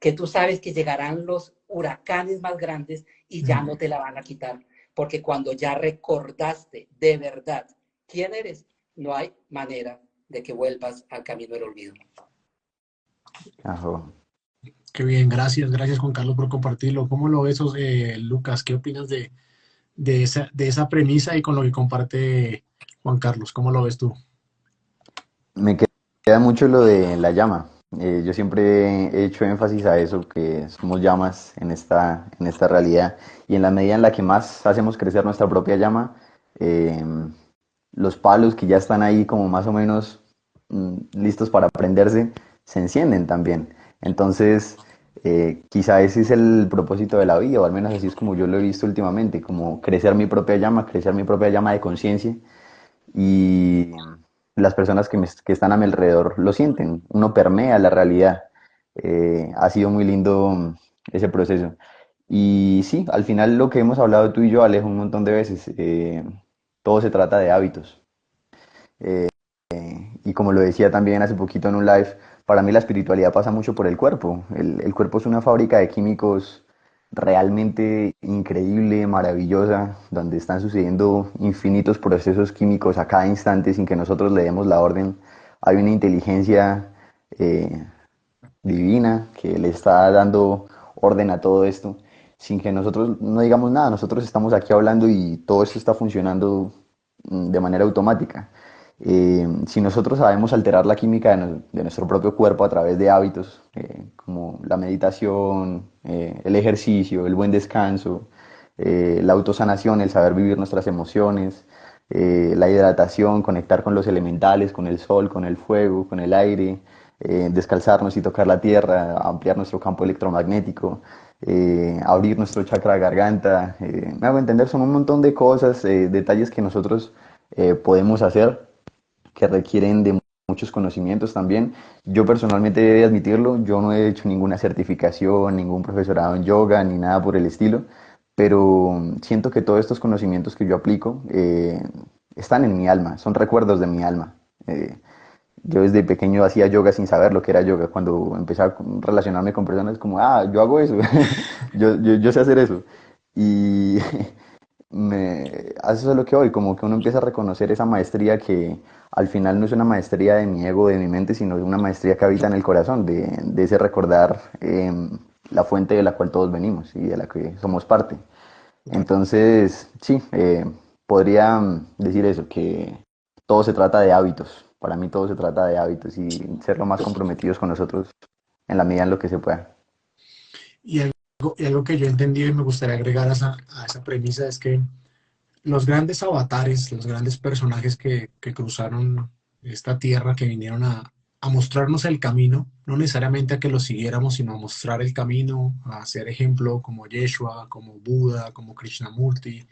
que tú sabes que llegarán los huracanes más grandes y ya no te la van a quitar. Porque cuando ya recordaste de verdad quién eres, no hay manera de que vuelvas al camino del olvido. Ajá. Qué bien, gracias, gracias Juan Carlos por compartirlo. ¿Cómo lo ves, Lucas? ¿Qué opinas de esa premisa y con lo que comparte Juan Carlos? ¿Cómo lo ves tú? Me queda mucho lo de la llama. Yo siempre he hecho énfasis a eso, que somos llamas en esta realidad. Y en la medida en la que más hacemos crecer nuestra propia llama, eh, los palos que ya están ahí como más o menos listos para prenderse, se encienden también. Entonces, quizá ese es el propósito de la vida, o al menos así es como yo lo he visto últimamente, como crecer mi propia llama de conciencia y las personas que están a mi alrededor lo sienten, uno permea la realidad. Ha sido muy lindo ese proceso. Y sí, al final lo que hemos hablado tú y yo, Alejo, un montón de veces, todo se trata de hábitos. Y como lo decía también hace poquito en un live, para mí la espiritualidad pasa mucho por el cuerpo. El cuerpo es una fábrica de químicos realmente increíble, maravillosa, donde están sucediendo infinitos procesos químicos a cada instante sin que nosotros le demos la orden. Hay una inteligencia eh, divina que le está dando orden a todo esto, sin que nosotros no digamos nada. Nosotros estamos aquí hablando y todo esto está funcionando de manera automática. Si nosotros sabemos alterar la química de nuestro propio cuerpo a través de hábitos como la meditación, el ejercicio, el buen descanso, la autosanación, el saber vivir nuestras emociones, la hidratación, conectar con los elementales, con el sol, con el fuego, con el aire, descalzarnos y tocar la tierra, ampliar nuestro campo electromagnético, abrir nuestro chakra de garganta. Me hago entender, son un montón de cosas, detalles que nosotros podemos hacer que requieren de muchos conocimientos también. Yo personalmente he de admitirlo, yo no he hecho ninguna certificación, ningún profesorado en yoga, ni nada por el estilo, pero siento que todos estos conocimientos que yo aplico están en mi alma, son recuerdos de mi alma. Yo desde pequeño hacía yoga sin saber lo que era yoga. Cuando empecé a relacionarme con personas como, ah, yo hago eso, yo sé hacer eso. Y a eso es lo que voy, como que uno empieza a reconocer esa maestría que al final no es una maestría de mi ego, de mi mente, sino una maestría que habita en el corazón, de ese recordar la fuente de la cual todos venimos y de la que somos parte. Claro. Entonces, sí, podría decir eso, que todo se trata de hábitos. Para mí todo se trata de hábitos y ser lo más comprometidos con nosotros en la medida en lo que se pueda. Y algo que yo he entendido y me gustaría agregar a esa premisa es que los grandes avatares, los grandes personajes que cruzaron esta tierra, que vinieron a mostrarnos el camino, no necesariamente a que lo siguiéramos, sino a mostrar el camino, a ser ejemplo como Yeshua, como Buda, como Krishnamurti,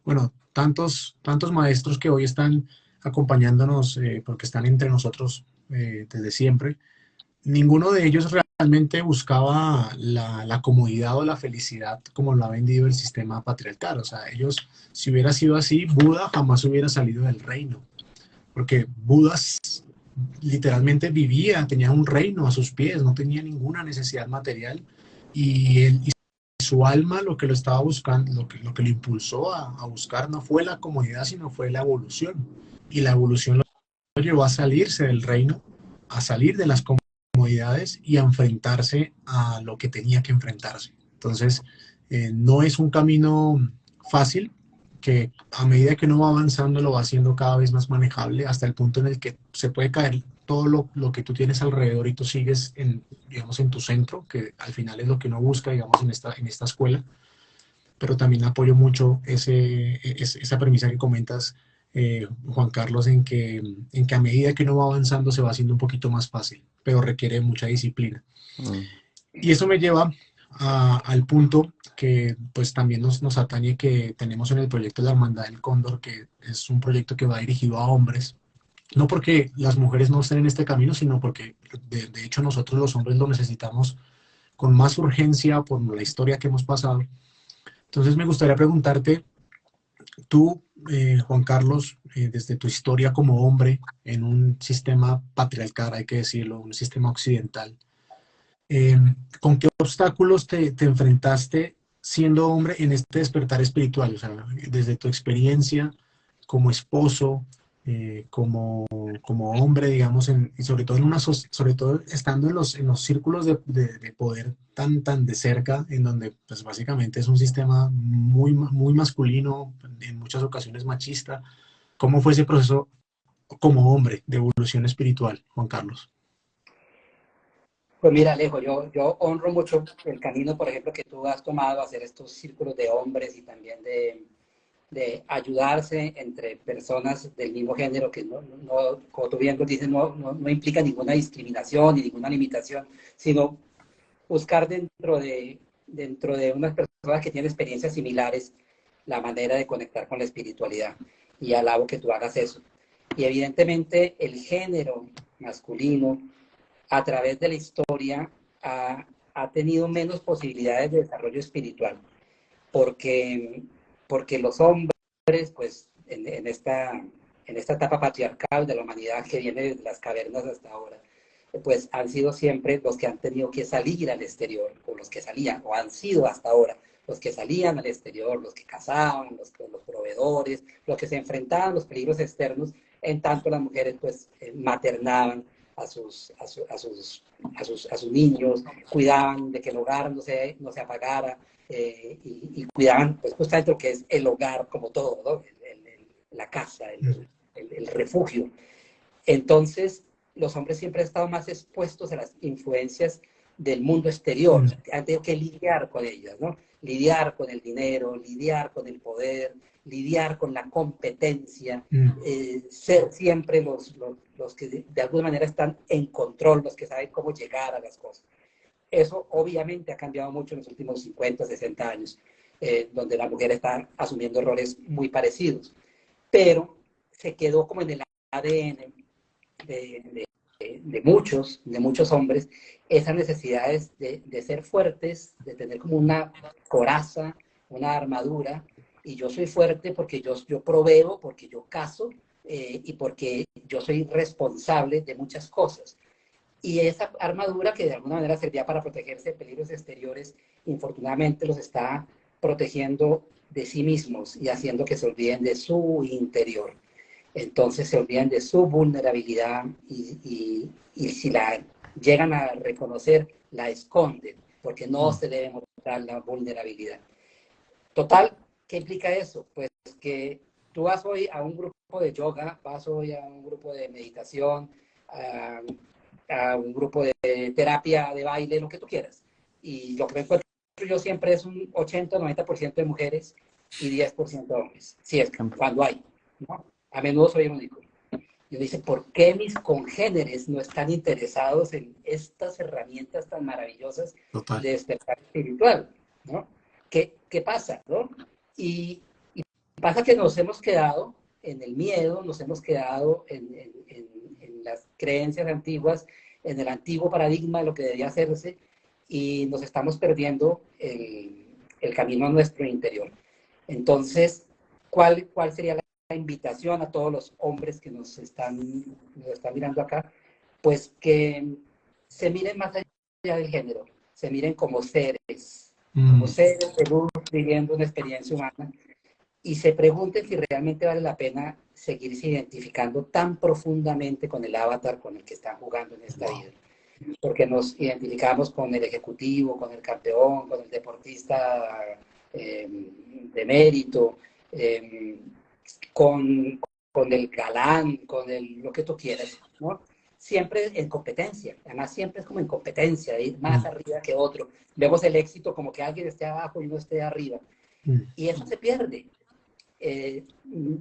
bueno, tantos maestros que hoy están acompañándonos porque están entre nosotros desde siempre. Ninguno de ellos realmente buscaba la comodidad o la felicidad como lo ha vendido el sistema patriarcal. O sea, ellos, si hubiera sido así, Buda jamás hubiera salido del reino, porque Buda literalmente vivía, tenía un reino a sus pies, no tenía ninguna necesidad material y su alma lo que lo estaba buscando, lo que lo impulsó a buscar no fue la comodidad, sino fue la evolución. Y la evolución lo llevó a salirse del reino, a salir de las comodidades y a enfrentarse a lo que tenía que enfrentarse. Entonces, no es un camino fácil, que a medida que uno va avanzando lo va haciendo cada vez más manejable hasta el punto en el que se puede caer todo lo que tú tienes alrededor y tú sigues en, digamos, en tu centro, que al final es lo que uno busca, digamos, en esta escuela, pero también apoyo mucho esa premisa que comentas, Juan Carlos, en que a medida que uno va avanzando se va haciendo un poquito más fácil, pero requiere mucha disciplina. Mm. Y eso me lleva al punto que pues también nos atañe, que tenemos en el proyecto de la Hermandad del Cóndor, que es un proyecto que va dirigido a hombres, no porque las mujeres no estén en este camino, sino porque de hecho nosotros los hombres lo necesitamos con más urgencia por la historia que hemos pasado. Entonces me gustaría preguntarte, tú, Juan Carlos, desde tu historia como hombre en un sistema patriarcal, hay que decirlo, un sistema occidental, eh, ¿con qué obstáculos te enfrentaste siendo hombre en este despertar espiritual? O sea, desde tu experiencia como esposo, como hombre, digamos, y sobre todo, sobre todo estando en los círculos de poder tan de cerca, en donde pues básicamente es un sistema muy masculino, en muchas ocasiones machista. ¿Cómo fue ese proceso como hombre de evolución espiritual, Juan Carlos? Pues mira, Alejo, yo honro mucho el camino, por ejemplo, que tú has tomado a hacer estos círculos de hombres y también de ayudarse entre personas del mismo género, que como tú bien lo dices, no implica ninguna discriminación ni ninguna limitación, sino buscar dentro de unas personas que tienen experiencias similares la manera de conectar con la espiritualidad. Y alabo que tú hagas eso. Y evidentemente el género masculino a través de la historia ha tenido menos posibilidades de desarrollo espiritual, porque, porque los hombres, pues en esta etapa patriarcal de la humanidad que viene desde las cavernas hasta ahora, pues han sido siempre los que han tenido que salir al exterior, o los que salían, o han sido hasta ahora los que salían al exterior, los que cazaban, los proveedores, los que se enfrentaban a los peligros externos, en tanto las mujeres pues maternaban a sus niños, cuidaban de que el hogar no se apagara, y cuidaban pues justamente lo que es el hogar como todo, ¿no? La casa, el refugio. Entonces, los hombres siempre han estado más expuestos a las influencias del mundo exterior, han tenido que lidiar con ellas, ¿no? Lidiar con el dinero, lidiar con el poder, lidiar con la competencia, ser siempre los que de alguna manera están en control, los que saben cómo llegar a las cosas. Eso obviamente ha cambiado mucho en los últimos 50, 60 años, donde la mujer está asumiendo roles muy parecidos, pero se quedó como en el ADN de muchos hombres, esas necesidades de ser fuertes, de tener como una coraza, una armadura, y yo soy fuerte porque yo proveo, porque yo caso, y porque yo soy responsable de muchas cosas. Y esa armadura que de alguna manera servía para protegerse de peligros exteriores, infortunadamente los está protegiendo de sí mismos y haciendo que se olviden de su interior. Entonces se olvidan de su vulnerabilidad y si la llegan a reconocer, la esconden, porque no se debe mostrar la vulnerabilidad. Total, ¿qué implica eso? Pues que tú vas hoy a un grupo de yoga, vas hoy a un grupo de meditación, a un grupo de terapia de baile, lo que tú quieras. Y lo que me encuentro yo siempre es un 80-90% de mujeres y 10% de hombres. Si es cuando hay, ¿no? A menudo soy el único. Yo dice, ¿por qué mis congéneres no están interesados en estas herramientas tan maravillosas Total. de despertar espiritual? ¿No? ¿Qué pasa? ¿No? Y pasa que nos hemos quedado en el miedo, nos hemos quedado en las creencias antiguas, en el antiguo paradigma de lo que debía hacerse, y nos estamos perdiendo el camino a nuestro interior. Entonces, ¿cuál sería la invitación a todos los hombres que nos están mirando acá? Pues que se miren más allá del género, se miren como seres de luz viviendo una experiencia humana, y se pregunten si realmente vale la pena seguirse identificando tan profundamente con el avatar con el que están jugando en esta vida. Porque nos identificamos con el ejecutivo, con el campeón, con el deportista de mérito, con el galán, lo que tú quieras, ¿no? Siempre en competencia, además siempre es como en competencia, de ir más arriba que otro. Vemos el éxito como que alguien esté abajo y uno esté arriba. Y eso se pierde.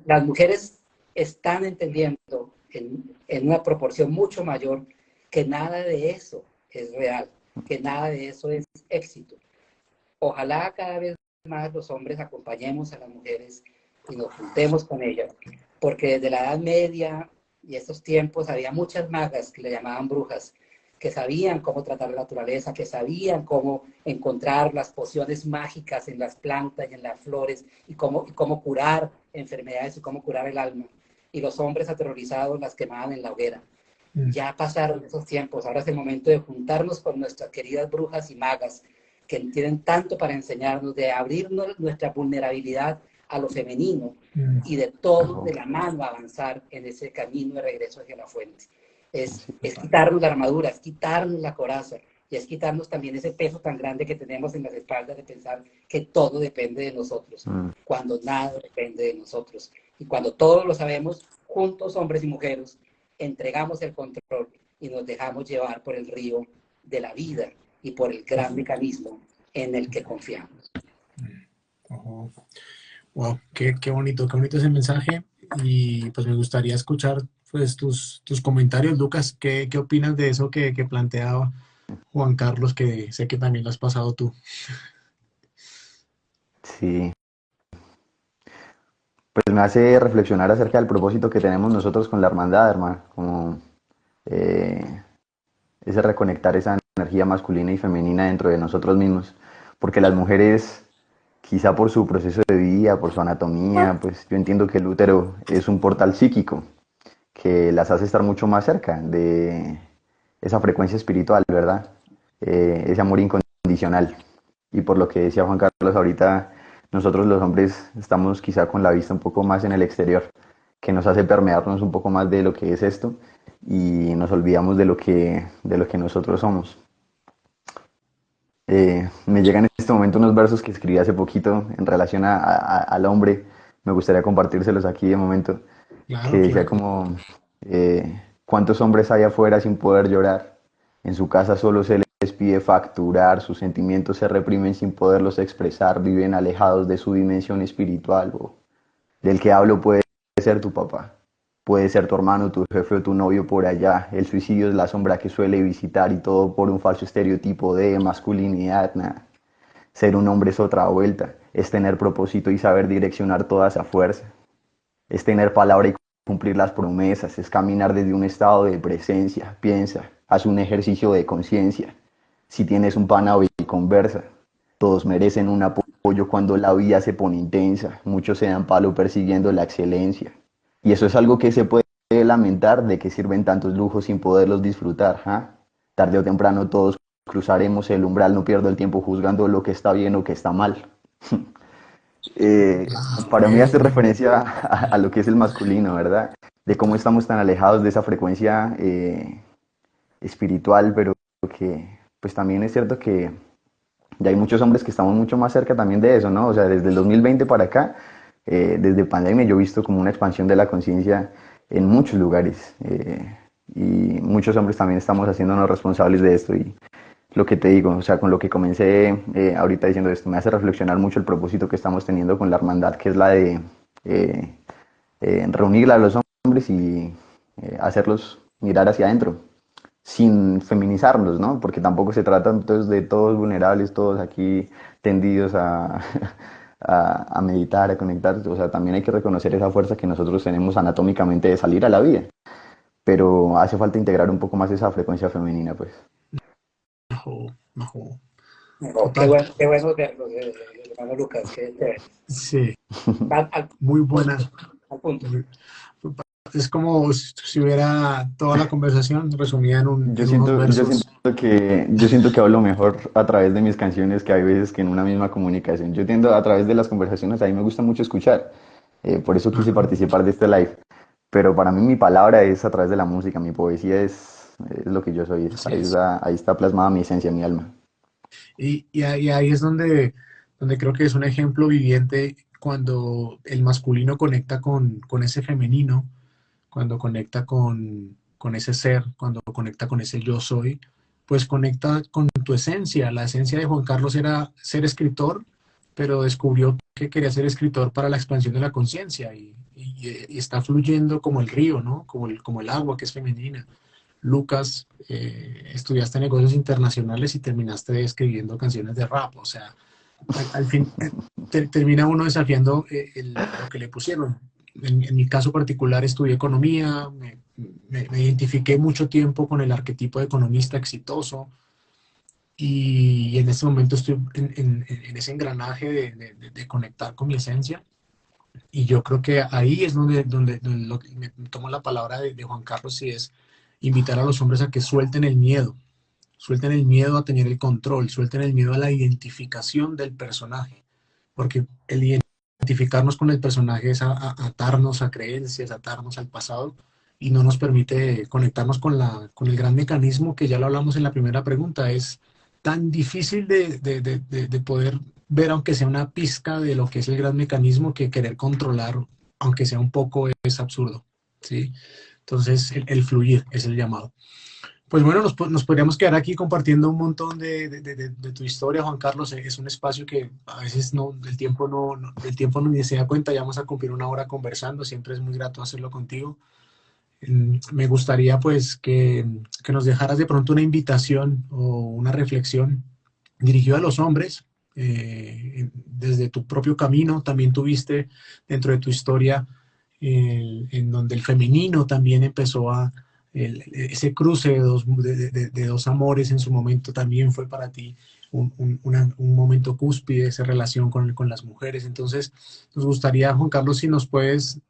Las mujeres están entendiendo en una proporción mucho mayor que nada de eso es real, que nada de eso es éxito. Ojalá cada vez más los hombres acompañemos a las mujeres y nos juntemos con ellas, porque desde la Edad Media y estos tiempos había muchas magas que le llamaban brujas, que sabían cómo tratar la naturaleza, que sabían cómo encontrar las pociones mágicas en las plantas y en las flores, y cómo curar enfermedades y cómo curar el alma. Y los hombres aterrorizados las quemaban en la hoguera. Ya pasaron esos tiempos, ahora es el momento de juntarnos con nuestras queridas brujas y magas, que tienen tanto para enseñarnos, de abrirnos nuestra vulnerabilidad a lo femenino y de todo de la mano avanzar en ese camino de regreso hacia la fuente. Es quitarnos la armadura, es quitarnos la coraza, y es quitarnos también ese peso tan grande que tenemos en las espaldas de pensar que todo depende de nosotros, cuando nada depende de nosotros. Y cuando todos lo sabemos, juntos, hombres y mujeres, entregamos el control y nos dejamos llevar por el río de la vida y por el gran mecanismo en el que confiamos. Wow, qué bonito ese mensaje. Y pues me gustaría escuchar pues tus comentarios, Lucas. ¿Qué opinas de eso que planteaba Juan Carlos, que sé que también lo has pasado tú? Sí, pues me hace reflexionar acerca del propósito que tenemos nosotros con la hermandad, hermano, como eh, ese reconectar esa energía masculina y femenina dentro de nosotros mismos, porque las mujeres, quizá por su proceso de vida, por su anatomía, pues yo entiendo que el útero es un portal psíquico que las hace estar mucho más cerca esa frecuencia espiritual, ¿verdad? Ese amor incondicional. Y por lo que decía Juan Carlos ahorita, nosotros los hombres estamos quizá con la vista un poco más en el exterior, que nos hace permearnos un poco más de lo que es esto y nos olvidamos de lo que nosotros somos. Me llegan en este momento unos versos que escribí hace poquito en relación al hombre. Me gustaría compartírselos aquí de momento, que Claro, decía claro. como, ¿cuántos hombres hay afuera sin poder llorar? En su casa solo se les pide facturar, sus sentimientos se reprimen sin poderlos expresar, viven alejados de su dimensión espiritual. Del que hablo puede ser tu papá, puede ser tu hermano, tu jefe o tu novio por allá. El suicidio es la sombra que suele visitar y todo por un falso estereotipo de masculinidad. Nah. Ser un hombre es otra vuelta, es tener propósito y saber direccionar toda esa fuerza. Es tener palabra y cumplir las promesas, es caminar desde un estado de presencia, piensa, haz un ejercicio de conciencia. Si tienes un pana y conversa, todos merecen un apoyo cuando la vida se pone intensa, muchos se dan palo persiguiendo la excelencia. Y eso es algo que se puede lamentar de que sirven tantos lujos sin poderlos disfrutar. ¿Ah? Tarde o temprano todos cruzaremos el umbral, no pierdo el tiempo juzgando lo que está bien o que está mal. Eh, para mí hace referencia a lo que es el masculino, ¿verdad? De cómo estamos tan alejados de esa frecuencia espiritual, pero que pues también es cierto que ya hay muchos hombres que estamos mucho más cerca también de eso, ¿no? O sea, desde el 2020 para acá, desde pandemia, yo he visto como una expansión de la conciencia en muchos lugares. Y muchos hombres también estamos haciéndonos responsables de esto. Y lo que te digo, o sea, con lo que comencé ahorita diciendo esto, me hace reflexionar mucho el propósito que estamos teniendo con la hermandad, que es la de eh, reunir a los hombres y hacerlos mirar hacia adentro, sin feminizarlos, ¿no? Porque tampoco se trata entonces de todos vulnerables, todos aquí tendidos a meditar, a conectar. O sea, también hay que reconocer esa fuerza que nosotros tenemos anatómicamente de salir a la vida. Pero hace falta integrar un poco más esa frecuencia femenina, pues. Majo, majo. No, Total. qué bueno verlo, hermano Lucas, qué chévere. Sí, Al, al muy buena. punto, al punto. Es como si hubiera toda la conversación resumida en unos versos. Yo siento que hablo mejor a través de mis canciones que hay veces que en una misma comunicación. Yo tiendo a través de las conversaciones, a mí me gusta mucho escuchar. Por eso quise Ajá. participar de este live. Pero para mí mi palabra es a través de la música, mi poesía es lo que yo soy. Así es. Ahí está plasmada mi esencia, mi alma. Y ahí es donde creo que es un ejemplo viviente cuando el masculino conecta con ese femenino, cuando conecta con ese ser, cuando conecta con ese yo soy, pues conecta con tu esencia. La esencia de Juan Carlos era ser escritor, pero descubrió que quería ser escritor para la expansión de la conciencia y está fluyendo como el río, ¿no? Como el agua que es femenina. Lucas, estudiaste negocios internacionales y terminaste escribiendo canciones de rap, o sea, al fin termina uno desafiando lo que le pusieron. En mi caso particular estudié economía, me identifiqué mucho tiempo con el arquetipo de economista exitoso y en este momento estoy en ese engranaje de conectar con mi esencia y yo creo que ahí es donde me tomo la palabra de Juan Carlos y es invitar a los hombres a que suelten el miedo a tener el control, suelten el miedo a la identificación del personaje, porque el identificarnos con el personaje es atarnos a creencias, atarnos al pasado y no nos permite conectarnos con el gran mecanismo que ya lo hablamos en la primera pregunta. Es tan difícil de poder ver, aunque sea una pizca de lo que es el gran mecanismo, que querer controlar, aunque sea un poco, es absurdo. ¿Sí? Entonces, el fluir es el llamado. Pues bueno, nos podríamos quedar aquí compartiendo un montón de tu historia, Juan Carlos. Es un espacio que a veces el tiempo no ni se da cuenta, ya vamos a cumplir una hora conversando, siempre es muy grato hacerlo contigo. Me gustaría pues que nos dejaras de pronto una invitación o una reflexión dirigida a los hombres, desde tu propio camino, también tuviste dentro de tu historia en donde el femenino también empezó ese cruce de dos amores en su momento también fue para ti un momento cúspide, esa relación con las mujeres. Entonces, nos gustaría, Juan Carlos, si nos puedes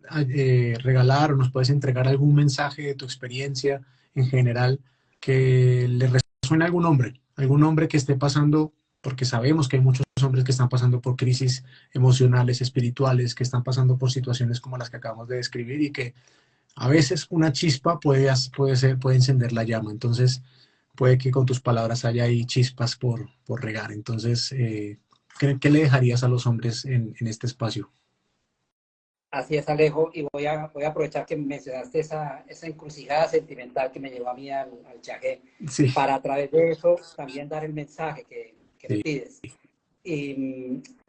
regalar o nos puedes entregar algún mensaje de tu experiencia en general que le resuene algún hombre que esté pasando, porque sabemos que hay muchos hombres que están pasando por crisis emocionales, espirituales, que están pasando por situaciones como las que acabamos de describir y que a veces una chispa puede encender la llama. Entonces, puede que con tus palabras haya ahí chispas por regar. Entonces, ¿qué le dejarías a los hombres en este espacio? Así es, Alejo, y voy a aprovechar que mencionaste esa encrucijada sentimental que me llevó a mí al Yagé, Sí, para a través de eso también dar el mensaje que me sí, pides.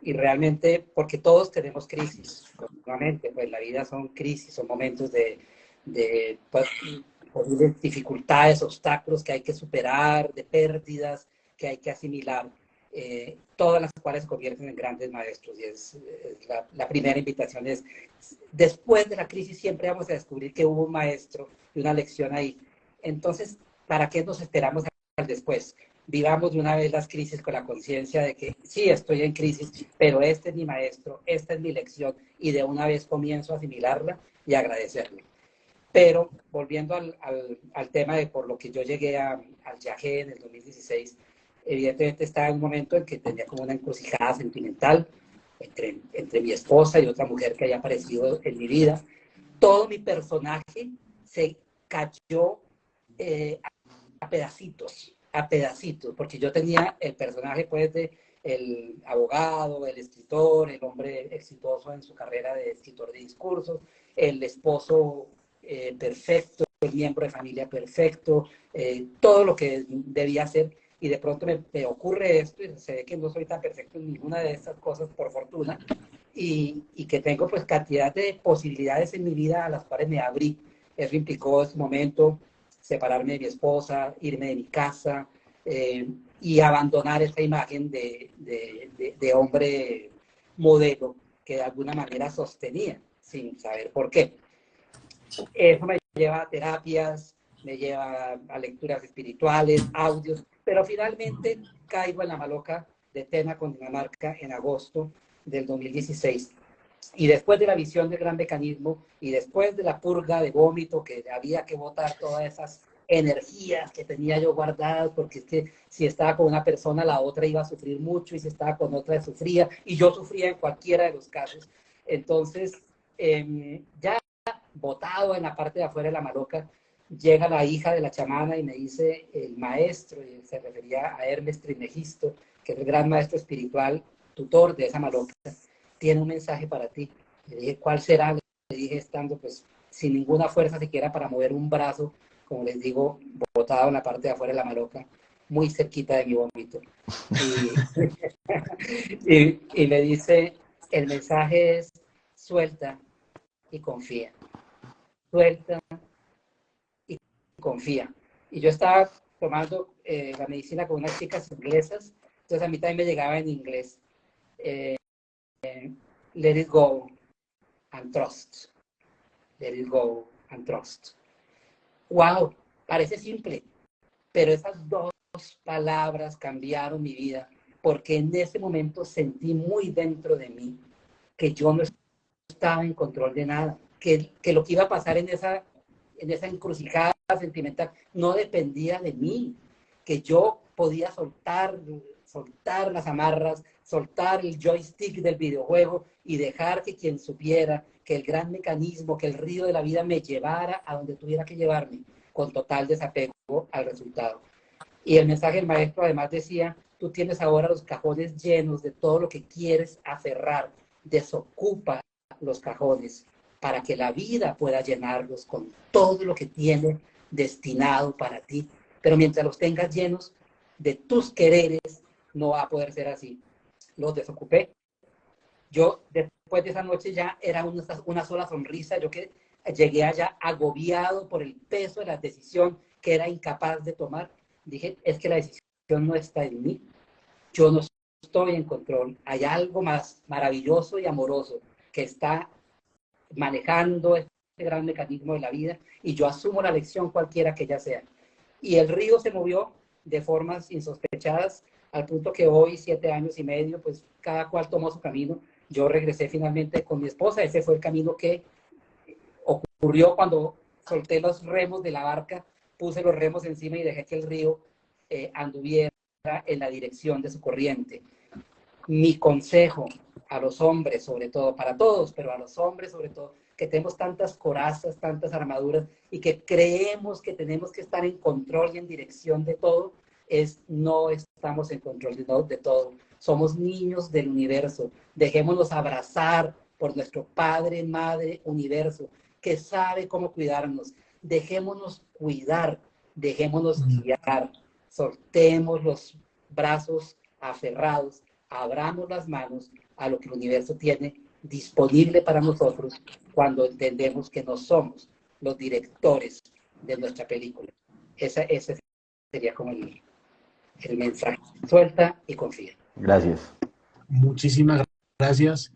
Y realmente, porque todos tenemos crisis, nuevamente, pues la vida son crisis, son momentos de pues, posibles dificultades, obstáculos que hay que superar, de pérdidas que hay que asimilar, todas las cuales se convierten en grandes maestros. Y la primera invitación es, después de la crisis siempre vamos a descubrir que hubo un maestro y una lección ahí. Entonces, ¿para qué nos esperamos al después? Vivamos de una vez las crisis con la conciencia de que sí, estoy en crisis, pero este es mi maestro, esta es mi lección, y de una vez comienzo a asimilarla y agradecerle. Pero volviendo al tema de por lo que yo llegué al Yagé en el 2016, evidentemente estaba en un momento en que tenía como una encrucijada sentimental entre mi esposa y otra mujer que había aparecido en mi vida. Todo mi personaje se cayó eh, a pedacitos, porque yo tenía el personaje pues de el abogado, el escritor, el hombre exitoso en su carrera de escritor de discursos, el esposo perfecto, el miembro de familia perfecto, todo lo que debía ser, y de pronto me ocurre esto y se ve que no soy tan perfecto en ninguna de estas cosas, por fortuna, y que tengo pues cantidad de posibilidades en mi vida a las cuales me abrí. Eso implicó en su momento separarme de mi esposa, irme de mi casa, y abandonar esa imagen de hombre modelo que de alguna manera sostenía sin saber por qué. Eso me lleva a terapias, me lleva a lecturas espirituales, audios, pero finalmente caigo en la maloca de Tena con Dinamarca en agosto del 2016. Y después de la visión del gran mecanismo y después de la purga de vómito, que había que botar todas esas energías que tenía yo guardadas, porque es que si estaba con una persona, la otra iba a sufrir mucho, y si estaba con otra, sufría, y yo sufría en cualquiera de los casos. Entonces, ya botado en la parte de afuera de la maloca, llega la hija de la chamana y me dice el maestro, y se refería a Hermes Trismegisto, que es el gran maestro espiritual, tutor de esa maloca, tiene un mensaje para ti. Le dije, ¿cuál será? Le dije, estando pues sin ninguna fuerza siquiera para mover un brazo, como les digo, botado en la parte de afuera de la maloca, muy cerquita de mi vómito. Y, y me dice, el mensaje es suelta y confía. Suelta y confía. Y yo estaba tomando la medicina con unas chicas inglesas, entonces a mí también me llegaba en inglés. Eh, Let it go and trust. Let it go and trust. Wow, parece simple, pero esas dos palabras cambiaron mi vida, porque en ese momento sentí muy dentro de mí que yo no estaba en control de nada, que lo que iba a pasar en esa encrucijada sentimental no dependía de mí, que yo podía soltar las amarras, soltar el joystick del videojuego y dejar que quien supiera, que el gran mecanismo, que el río de la vida me llevara a donde tuviera que llevarme, con total desapego al resultado. Y el mensaje del maestro además decía, tú tienes ahora los cajones llenos de todo lo que quieres aferrar, desocupa los cajones para que la vida pueda llenarlos con todo lo que tiene destinado para ti. Pero mientras los tengas llenos de tus quereres, no va a poder ser así. Los desocupé. Yo después de esa noche ya era una sola sonrisa. Yo que llegué allá agobiado por el peso de la decisión que era incapaz de tomar. Dije, es que la decisión no está en mí. Yo no estoy en control. Hay algo más maravilloso y amoroso que está manejando este gran mecanismo de la vida, y yo asumo la lección cualquiera que ella sea. Y el río se movió de formas insospechadas, al punto que hoy, 7 años y medio, pues cada cual tomó su camino. Yo regresé finalmente con mi esposa. Ese fue el camino que ocurrió cuando solté los remos de la barca puse los remos encima y dejé que el río anduviera en la dirección de su corriente. Mi consejo a los hombres, sobre todo, para todos, pero a los hombres sobre todo, que tenemos tantas corazas, tantas armaduras y que creemos que tenemos que estar en control y en dirección de todo, es no estamos en control de todo. Somos niños del universo. Dejémonos abrazar por nuestro Padre, Madre, Universo, que sabe cómo cuidarnos. Dejémonos cuidar, dejémonos guiar, soltemos los brazos aferrados, abramos las manos a lo que el universo tiene disponible para nosotros cuando entendemos que no somos los directores de nuestra película. Ese sería como el mensaje. Suelta y confía. Gracias. Muchísimas gracias.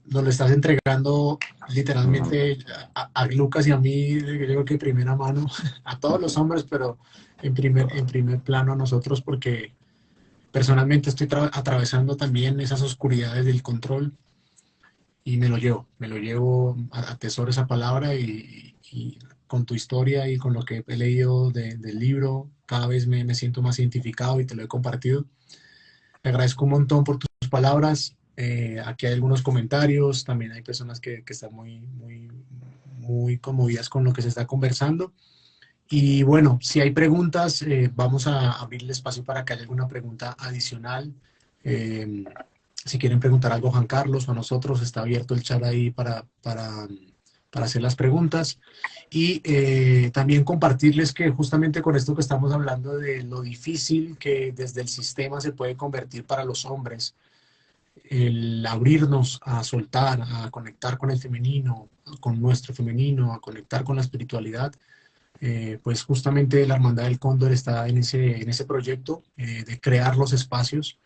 Nos lo estás entregando literalmente a Lucas y a mí, yo creo que primera mano, a todos los hombres, pero en primer plano a nosotros, porque personalmente estoy atravesando también esas oscuridades del control y me lo llevo, atesoro esa palabra y con tu historia y con lo que he leído del libro, cada vez me siento más identificado y te lo he compartido. Te agradezco un montón por tus palabras. Aquí hay algunos comentarios, también hay personas que están muy conmovidas con lo que se está conversando. Y bueno, si hay preguntas, vamos a abrir el espacio para que haya alguna pregunta adicional. Eh, si quieren preguntar algo a Juan Carlos o a nosotros, está abierto el chat ahí para hacer las preguntas. Y también compartirles que justamente con esto que estamos hablando de lo difícil que desde el sistema se puede convertir para los hombres, el abrirnos a soltar, a conectar con el femenino, con nuestro femenino, a conectar con la espiritualidad, pues justamente la Hermandad del Cóndor está en ese proyecto de crear los espacios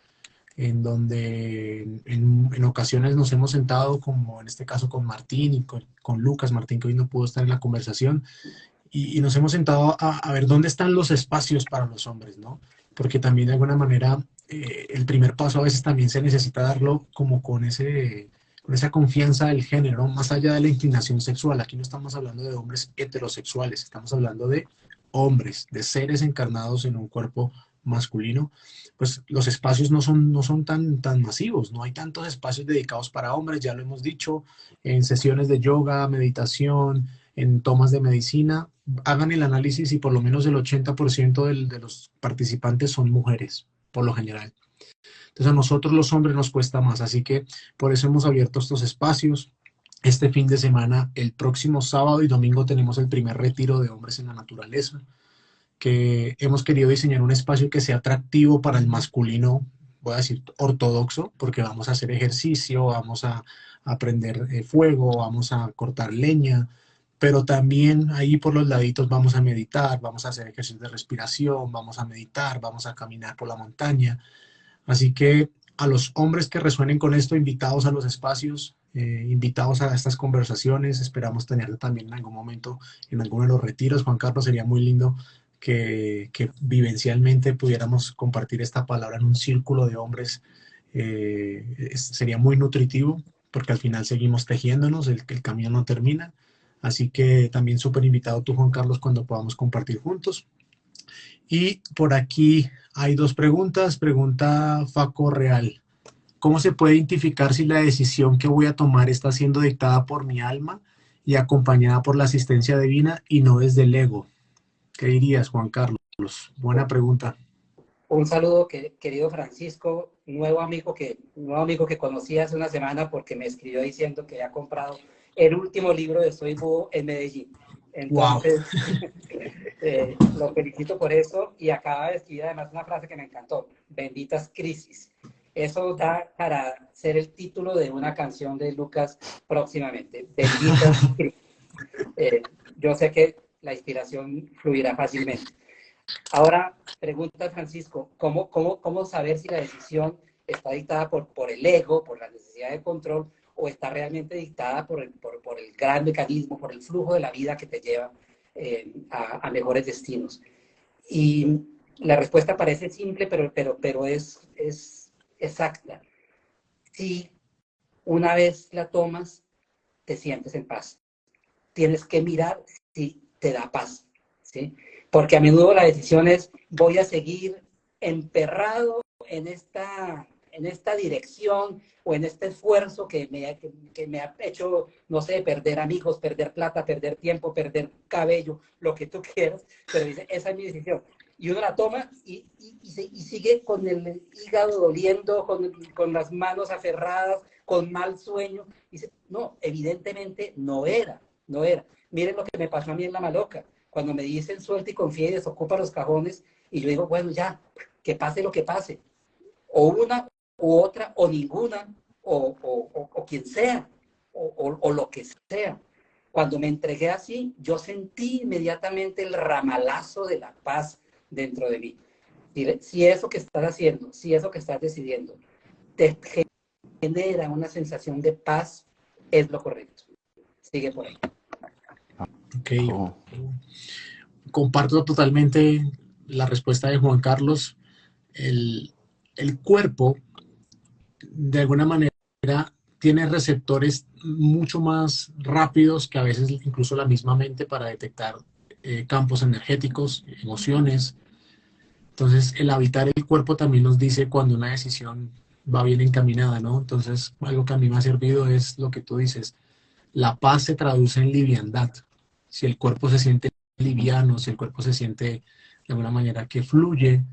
en donde en ocasiones nos hemos sentado, como en este caso con Martín y con Lucas, Martín que hoy no pudo estar en la conversación, y nos hemos sentado a ver dónde están los espacios para los hombres, ¿no? Porque también de alguna manera el primer paso a veces también se necesita darlo como con esa confianza del género, ¿no? Más allá de la inclinación sexual. Aquí no estamos hablando de hombres heterosexuales, estamos hablando de hombres, de seres encarnados en un cuerpo masculino. Pues los espacios no son tan masivos, no hay tantos espacios dedicados para hombres, ya lo hemos dicho, en sesiones de yoga, meditación, en tomas de medicina. Hagan el análisis y por lo menos el 80% de los participantes son mujeres, por lo general. Entonces a nosotros los hombres nos cuesta más, así que por eso hemos abierto estos espacios. Este fin de semana, el próximo sábado y domingo, tenemos el primer retiro de hombres en la naturaleza, que hemos querido diseñar un espacio que sea atractivo para el masculino, voy a decir ortodoxo, porque vamos a hacer ejercicio, vamos a aprender fuego, vamos a cortar leña, pero también ahí por los laditos vamos a meditar, vamos a hacer ejercicios de respiración, vamos a meditar, vamos a caminar por la montaña. Así que a los hombres que resuenen con esto, invitados a los espacios, invitados a estas conversaciones, esperamos tener también en algún momento en alguno de los retiros. Juan Carlos, sería muy lindo que vivencialmente pudiéramos compartir esta palabra en un círculo de hombres. Sería muy nutritivo porque al final seguimos tejiéndonos, el camino no termina. Así que también súper invitado tú, Juan Carlos, cuando podamos compartir juntos. Y por aquí hay dos preguntas. Pregunta Faco Real. ¿Cómo se puede identificar si la decisión que voy a tomar está siendo dictada por mi alma y acompañada por la asistencia divina y no desde el ego? ¿Qué dirías, Juan Carlos? Buena pregunta. Un saludo, querido Francisco, nuevo amigo que conocí hace una semana porque me escribió diciendo que ha comprado el último libro de Soy Búho en Medellín. Wow. Entonces, lo felicito por eso y acaba de escribir además una frase que me encantó, benditas crisis. Eso da para ser el título de una canción de Lucas próximamente, benditas crisis. Yo sé que la inspiración fluirá fácilmente. Ahora, pregunta Francisco, ¿cómo saber si la decisión está dictada por el ego, por la necesidad de control, o está realmente dictada por el gran mecanismo, por el flujo de la vida que te lleva a mejores destinos? Y la respuesta parece simple, pero es exacta. Si una vez la tomas, te sientes en paz. Tienes que mirar si te da paz, ¿sí? Porque a menudo la decisión es, voy a seguir emperrado en esta dirección o en este esfuerzo que me ha hecho, no sé, perder amigos, perder plata, perder tiempo, perder cabello, lo que tú quieras, pero dice, esa es mi decisión. Y uno la toma y sigue con el hígado doliendo, con las manos aferradas, con mal sueño. Y dice, no, evidentemente no era, no era. Miren lo que me pasó a mí en La Maloca. Cuando me dicen suelta y confía y desocupa los cajones, y yo digo, bueno, ya, que pase lo que pase. O una u otra, o ninguna, o quien sea, o lo que sea. Cuando me entregué así, yo sentí inmediatamente el ramalazo de la paz dentro de mí. Si eso que estás haciendo, si eso que estás decidiendo, te genera una sensación de paz, es lo correcto. Sigue por ahí. Ok, yo comparto totalmente la respuesta de Juan Carlos. El, el cuerpo, de alguna manera, tiene receptores mucho más rápidos que a veces incluso la misma mente para detectar campos energéticos, emociones. Entonces, el habitar el cuerpo también nos dice cuando una decisión va bien encaminada, ¿no? Entonces, algo que a mí me ha servido es lo que tú dices. La paz se traduce en liviandad. Si el cuerpo se siente liviano, si el cuerpo se siente de alguna manera que fluye,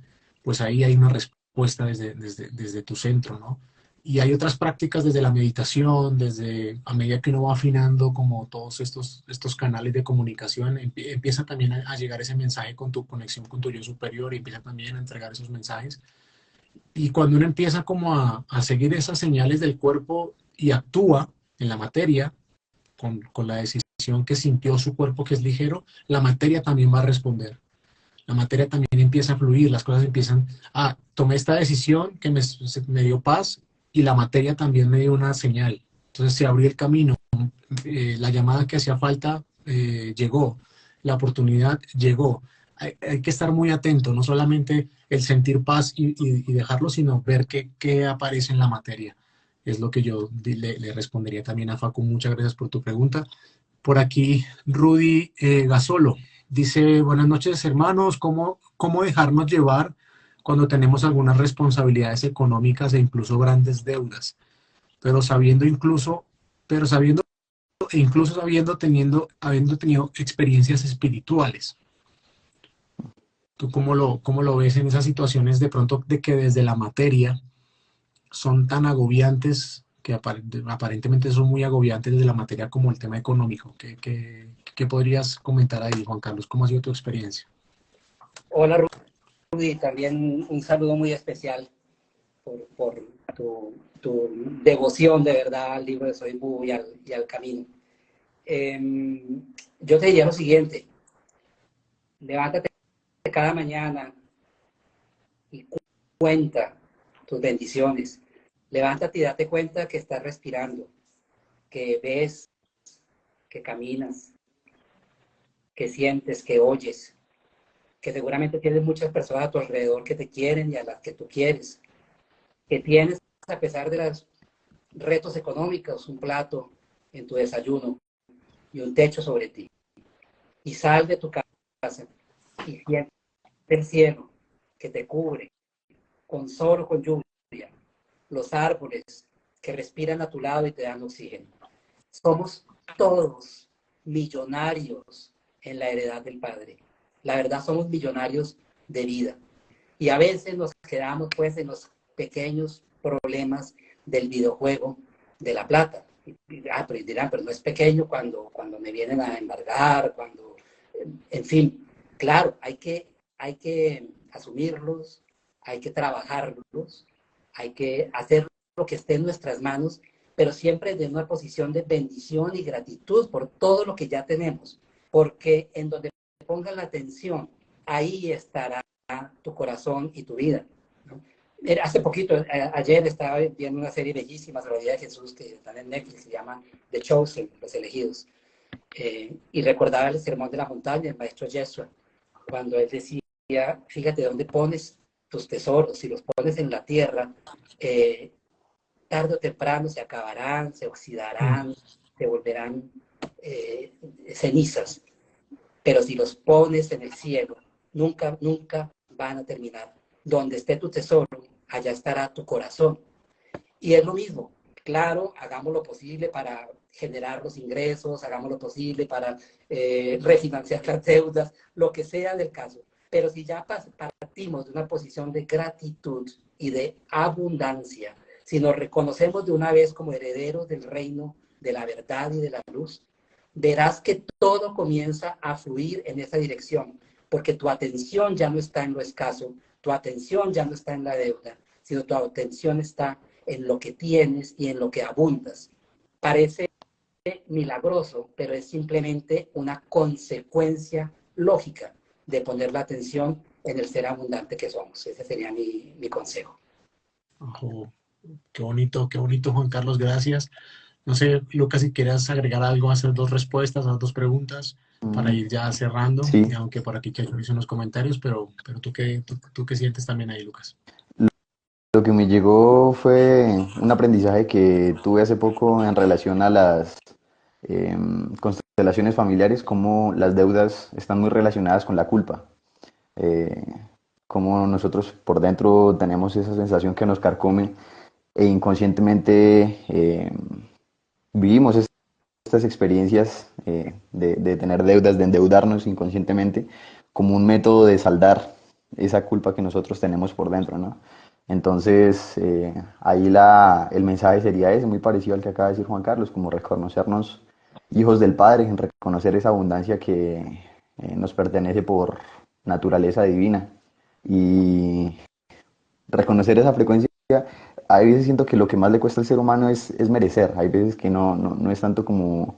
pues ahí hay una respuesta desde tu centro, ¿no? Y hay otras prácticas desde la meditación, desde a medida que uno va afinando como todos estos canales de comunicación, empieza también a llegar ese mensaje con tu conexión con tu yo superior y empieza también a entregar esos mensajes. Y cuando uno empieza como a seguir esas señales del cuerpo y actúa en la materia, con la decisión que sintió su cuerpo que es ligero, la materia también va a responder. La materia también empieza a fluir, las cosas empiezan a, tomé esta decisión que me dio paz y la materia también me dio una señal. Entonces se abrió el camino, la llamada que hacía falta llegó, la oportunidad llegó. Hay que estar muy atento, no solamente el sentir paz y dejarlo, sino ver qué aparece en la materia. Es lo que yo le respondería también a Facu. Muchas gracias por tu pregunta. Por aquí, Rudy Gasolo dice, buenas noches hermanos, ¿cómo dejarnos llevar cuando tenemos algunas responsabilidades económicas e incluso grandes deudas? Pero sabiendo incluso, pero sabiendo e incluso habiendo tenido experiencias espirituales. ¿Tú cómo lo ves en esas situaciones de pronto de que desde la materia son tan agobiantes, que aparentemente son muy agobiantes desde la materia como el tema económico? ¿Qué podrías comentar ahí, Juan Carlos? ¿Cómo ha sido tu experiencia? Hola, Rudy, también un saludo muy especial por tu devoción de verdad al libro de Soy Bú y al camino. Yo te diría lo siguiente, levántate cada mañana y cuenta tus bendiciones. Levántate y date cuenta que estás respirando, que ves, que caminas, que sientes, que oyes, que seguramente tienes muchas personas a tu alrededor que te quieren y a las que tú quieres, que tienes, a pesar de los retos económicos, un plato en tu desayuno y un techo sobre ti. Y sal de tu casa y siente el cielo que te cubre con sol o con lluvia, los árboles que respiran a tu lado y te dan oxígeno. Somos todos millonarios en la heredad del Padre. La verdad, somos millonarios de vida. Y a veces nos quedamos pues en los pequeños problemas del videojuego de la plata. Pero dirán, pero no es pequeño cuando me vienen a embargar, en fin, claro, hay que asumirlos, hay que trabajarlos, hay que hacer lo que esté en nuestras manos, pero siempre desde una posición de bendición y gratitud por todo lo que ya tenemos, porque en donde pongas la atención, ahí estará tu corazón y tu vida, ¿no? Hace poquito, ayer estaba viendo una serie bellísima sobre la vida de Jesús que está en Netflix, se llama The Chosen, Los Elegidos, y recordaba el sermón de la montaña, el maestro Yeshua, cuando él decía, fíjate dónde pones tus tesoros, si los pones en la tierra, tarde o temprano se acabarán, se oxidarán, se volverán cenizas, pero si los pones en el cielo, nunca, nunca van a terminar. Donde esté tu tesoro, allá estará tu corazón. Y es lo mismo, claro, hagamos lo posible para generar los ingresos, hagamos lo posible para refinanciar las deudas, lo que sea del caso. Pero si ya partimos de una posición de gratitud y de abundancia, si nos reconocemos de una vez como herederos del reino de la verdad y de la luz, verás que todo comienza a fluir en esa dirección, porque tu atención ya no está en lo escaso, tu atención ya no está en la deuda, sino tu atención está en lo que tienes y en lo que abundas. Parece milagroso, pero es simplemente una consecuencia lógica de poner la atención en el ser abundante que somos. Ese sería mi consejo. Oh, qué bonito, Juan Carlos, gracias. No sé, Lucas, si quieres agregar algo a esas dos respuestas, a esas dos preguntas, para Mm, ir ya cerrando, y sí, aunque por aquí que hizo unos comentarios, pero tú qué sientes también ahí, Lucas. lo que me llegó fue un aprendizaje que tuve hace poco en relación a las constelaciones familiares, cómo las deudas están muy relacionadas con la culpa. Eh, Cómo nosotros por dentro tenemos esa sensación que nos carcome e inconscientemente vivimos estas experiencias de tener deudas, de endeudarnos inconscientemente, como un método de saldar esa culpa que nosotros tenemos por dentro, ¿no? Entonces, ahí el mensaje sería ese, muy parecido al que acaba de decir Juan Carlos, como reconocernos hijos del Padre, en reconocer esa abundancia que nos pertenece por naturaleza divina. Y reconocer esa frecuencia, a veces siento que lo que más le cuesta al ser humano es merecer, hay veces que no es tanto como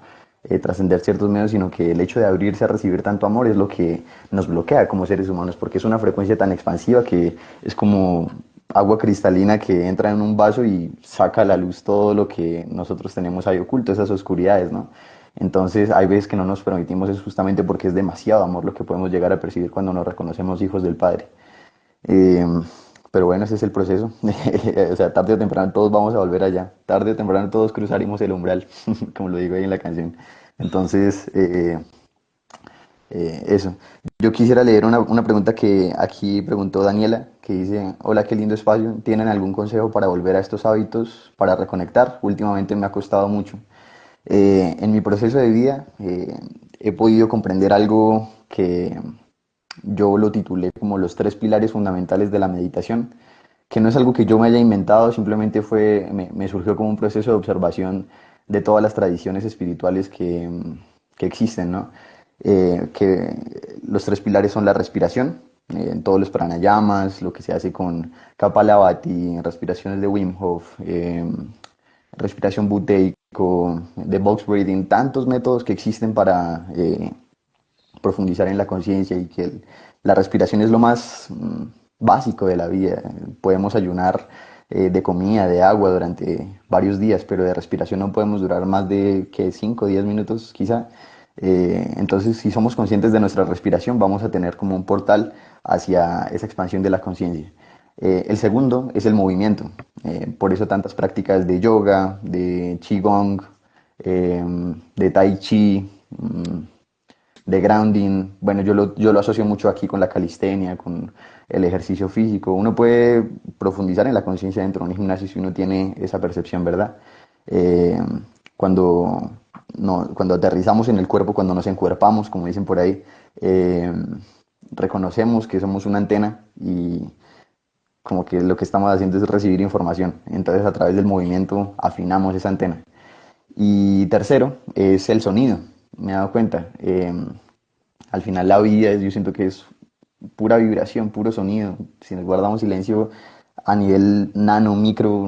trascender ciertos medios, sino que el hecho de abrirse a recibir tanto amor es lo que nos bloquea como seres humanos, porque es una frecuencia tan expansiva que es como agua cristalina que entra en un vaso y saca a la luz todo lo que nosotros tenemos ahí oculto, esas oscuridades, ¿no? Entonces hay veces que no nos permitimos eso justamente porque es demasiado amor lo que podemos llegar a percibir cuando nos reconocemos hijos del Padre. Eh, pero bueno, ese es el proceso. O sea, tarde o temprano todos vamos a volver allá. Tarde o temprano todos cruzaremos el umbral, como lo digo ahí en la canción. Entonces, eso. Yo quisiera leer una pregunta que aquí preguntó Daniela, que dice, hola, qué lindo espacio. ¿Tienen algún consejo para volver a estos hábitos, para reconectar? Últimamente me ha costado mucho. En mi proceso de vida he podido comprender algo que yo lo titulé como los tres pilares fundamentales de la meditación, que no es algo que yo me haya inventado, simplemente me surgió como un proceso de observación de todas las tradiciones espirituales que existen, ¿no? Que los tres pilares son la respiración, en todos los pranayamas, lo que se hace con Kapalabhati, respiraciones de Wim Hof, respiración buteico, de box breathing, tantos métodos que existen para profundizar en la conciencia y que la respiración es lo más básico de la vida. Podemos ayunar de comida, de agua durante varios días, pero de respiración no podemos durar más de que 5 o 10 minutos quizá. Entonces, si somos conscientes de nuestra respiración, vamos a tener como un portal hacia esa expansión de la conciencia. El segundo es el movimiento. Por eso tantas prácticas de yoga, de qigong, de tai chi, de grounding. Bueno, yo lo asocio mucho aquí con la calistenia, con el ejercicio físico. Uno puede profundizar en la conciencia dentro de un gimnasio si uno tiene esa percepción, ¿verdad? Eh, cuando, no, cuando aterrizamos en el cuerpo, cuando nos encuerpamos, como dicen por ahí, eh, reconocemos que somos una antena y como que lo que estamos haciendo es recibir información. Entonces a través del movimiento afinamos esa antena. Y tercero es el sonido. Me he dado cuenta. Al final la vida yo siento que es pura vibración, puro sonido. Si nos guardamos silencio a nivel nano, micro,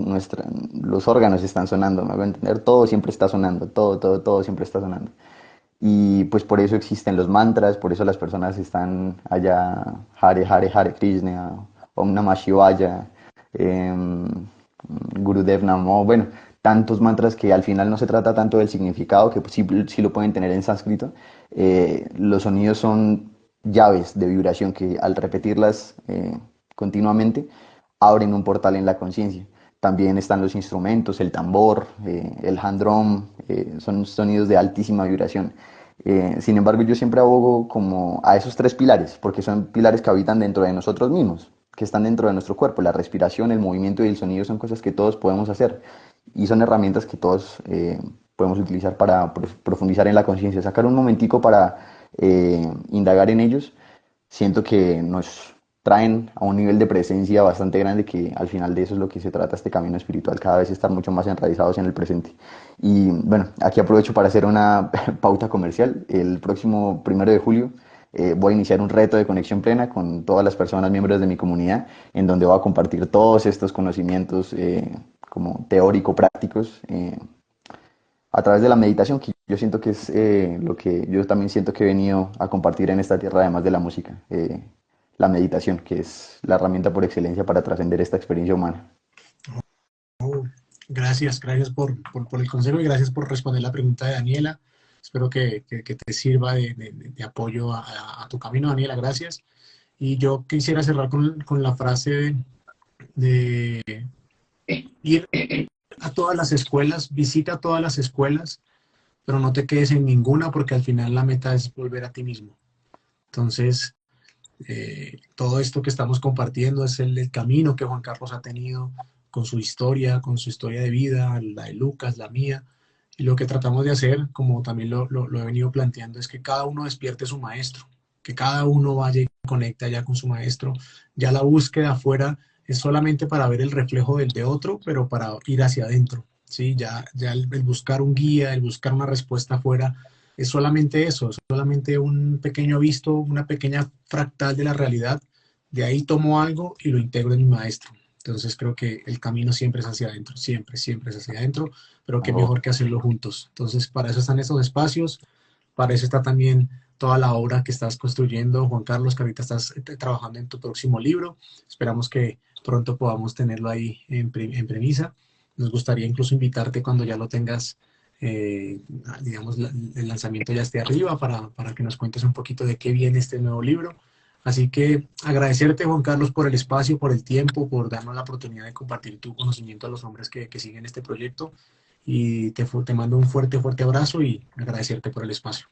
los órganos están sonando, me hago entender, todo siempre está sonando, todo siempre está sonando. Y pues por eso existen los mantras, por eso las personas están allá, Hare Hare Hare Krishna, Om Namah Shivaya, em, Gurudev Namo, bueno, tantos mantras que al final no se trata tanto del significado, que pues sí lo pueden tener en sánscrito. Los sonidos son llaves de vibración que al repetirlas continuamente abren un portal en la conciencia. También están los instrumentos, el tambor, el hand drum, son sonidos de altísima vibración. Sin embargo, yo siempre abogo como a esos tres pilares, porque son pilares que habitan dentro de nosotros mismos, que están dentro de nuestro cuerpo. La respiración, el movimiento y el sonido son cosas que todos podemos hacer y son herramientas que todos podemos utilizar para profundizar en la conciencia, sacar un momentico para indagar en ellos. Siento que nos traen a un nivel de presencia bastante grande, que al final de eso es lo que se trata este camino espiritual, cada vez estar mucho más enraizados en el presente. Y bueno, aquí aprovecho para hacer una pauta comercial. El próximo 1 de julio voy a iniciar un reto de conexión plena con todas las personas miembros de mi comunidad, en donde voy a compartir todos estos conocimientos como teórico-prácticos a través de la meditación, que yo siento que es lo que yo también siento que he venido a compartir en esta tierra, además de la música. La meditación, que es la herramienta por excelencia para trascender esta experiencia humana. Oh, gracias, gracias por el consejo y gracias por responder la pregunta de Daniela. Espero que te sirva de apoyo a tu camino, Daniela, gracias. Y yo quisiera cerrar con la frase de ir a todas las escuelas, visita todas las escuelas, pero no te quedes en ninguna porque al final la meta es volver a ti mismo. Entonces, todo esto que estamos compartiendo es el camino que Juan Carlos ha tenido con su historia de vida, la de Lucas, la mía. Y lo que tratamos de hacer, como también lo he venido planteando, es que cada uno despierte su maestro, que cada uno vaya y conecte ya con su maestro. Ya la búsqueda afuera es solamente para ver el reflejo del de otro, pero para ir hacia adentro. ¿Sí? Ya el buscar un guía, el buscar una respuesta afuera, es solamente eso, es solamente un pequeño visto, una pequeña fractal de la realidad. De ahí tomo algo y lo integro en mi maestro. Entonces creo que el camino siempre es hacia adentro, siempre, siempre es hacia adentro, pero qué Oh, mejor que hacerlo juntos. Entonces para eso están estos espacios, para eso está también toda la obra que estás construyendo, Juan Carlos, que ahorita estás trabajando en tu próximo libro. Esperamos que pronto podamos tenerlo ahí en premisa. Nos gustaría incluso invitarte cuando ya lo tengas, digamos, el lanzamiento ya esté arriba para que nos cuentes un poquito de qué viene este nuevo libro. Así que agradecerte, Juan Carlos, por el espacio, por el tiempo, por darnos la oportunidad de compartir tu conocimiento a los hombres que siguen este proyecto. Y te mando un fuerte, fuerte abrazo y agradecerte por el espacio.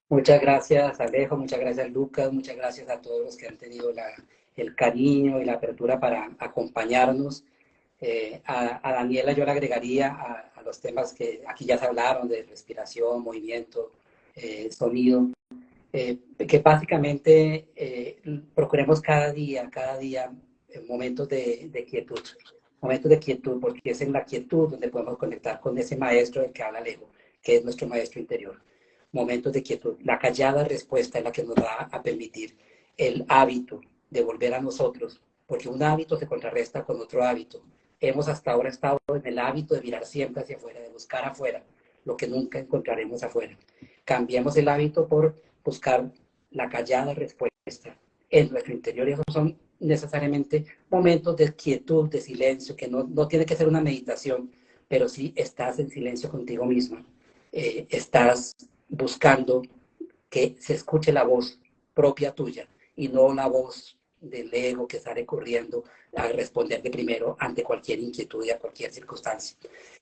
Muchas gracias, Alejo, muchas gracias, Lucas, muchas gracias a todos los que han tenido el cariño y la apertura para acompañarnos. A Daniela yo le agregaría a los temas que aquí ya se hablaron de respiración, movimiento, sonido, que básicamente procuremos cada día momentos de quietud, porque es en la quietud donde podemos conectar con ese maestro del que habla Alejo, que es nuestro maestro interior. Momentos de quietud. La callada respuesta es la que nos va a permitir el hábito de volver a nosotros, porque un hábito se contrarresta con otro hábito. Hemos hasta ahora estado en el hábito de mirar siempre hacia afuera, de buscar afuera, lo que nunca encontraremos afuera. Cambiemos el hábito por buscar la callada respuesta en nuestro interior, y esos son necesariamente momentos de quietud, de silencio, que no tiene que ser una meditación, pero sí estás en silencio contigo misma. Estás buscando que se escuche la voz propia tuya y no la voz del ego que sale corriendo a responder de primero ante cualquier inquietud y a cualquier circunstancia.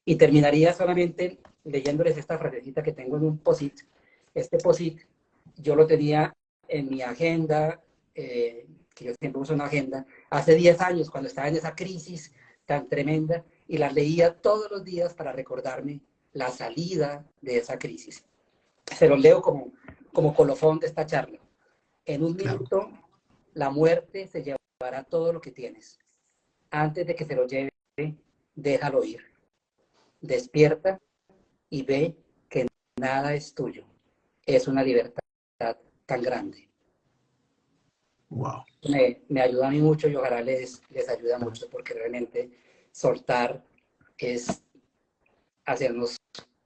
Y terminaría solamente leyéndoles esta frasecita que tengo en un post-it. Este post-it yo lo tenía en mi agenda, que yo siempre uso una agenda, hace 10 años cuando estaba en esa crisis tan tremenda, y las leía todos los días para recordarme la salida de esa crisis. Se los leo como colofón de esta charla. En un Claro. minuto, la muerte se llevará todo lo que tienes. Antes de que se lo lleve, déjalo ir. Despierta y ve que nada es tuyo. Es una libertad tan grande. Wow. Me ayuda a mí mucho y ojalá les ayuda mucho, porque realmente soltar es hacernos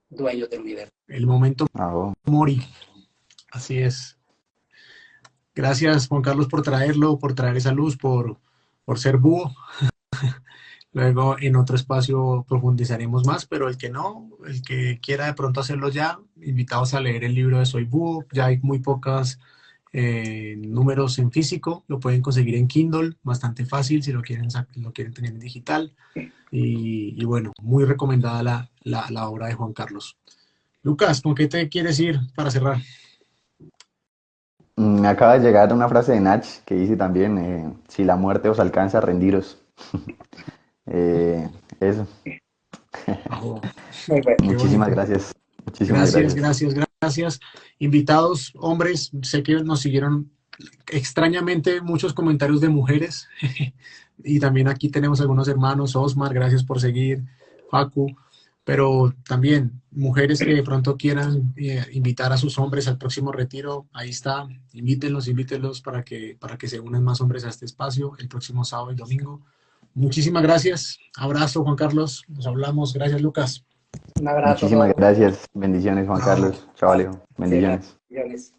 dueños del universo. El momento oh. Mori. Así es. Gracias, Juan Carlos, por traerlo, por traer esa luz, por ser búho. Luego en otro espacio profundizaremos más, pero el que no, el que quiera de pronto hacerlo ya, invitados a leer el libro de Soy Búho. Ya hay muy pocos números en físico, lo pueden conseguir en Kindle, bastante fácil si lo quieren tener en digital. Y bueno, muy recomendada la obra de Juan Carlos. Lucas, ¿con qué te quieres ir para cerrar? Me acaba de llegar una frase de Nach que dice también, si la muerte os alcanza, rendiros. Eso. Oh, Muy bueno. qué Muchísimas bonito. gracias. Muchísimas Gracias, gracias. gracias, gracias. Invitados, hombres, sé que nos siguieron extrañamente muchos comentarios de mujeres. Y también aquí tenemos algunos hermanos. Osmar, gracias por seguir. Facu, pero también mujeres que de pronto quieran invitar a sus hombres al próximo retiro, ahí está, invítenlos, invítenlos para que se unan más hombres a este espacio el próximo sábado y domingo. Muchísimas gracias. Abrazo, Juan Carlos. Nos hablamos. Gracias, Lucas. Un abrazo a Muchísimas todos. gracias. Bendiciones, Juan Chao. Carlos. Chao, Alejo. Sí, Bendiciones. bendiciones.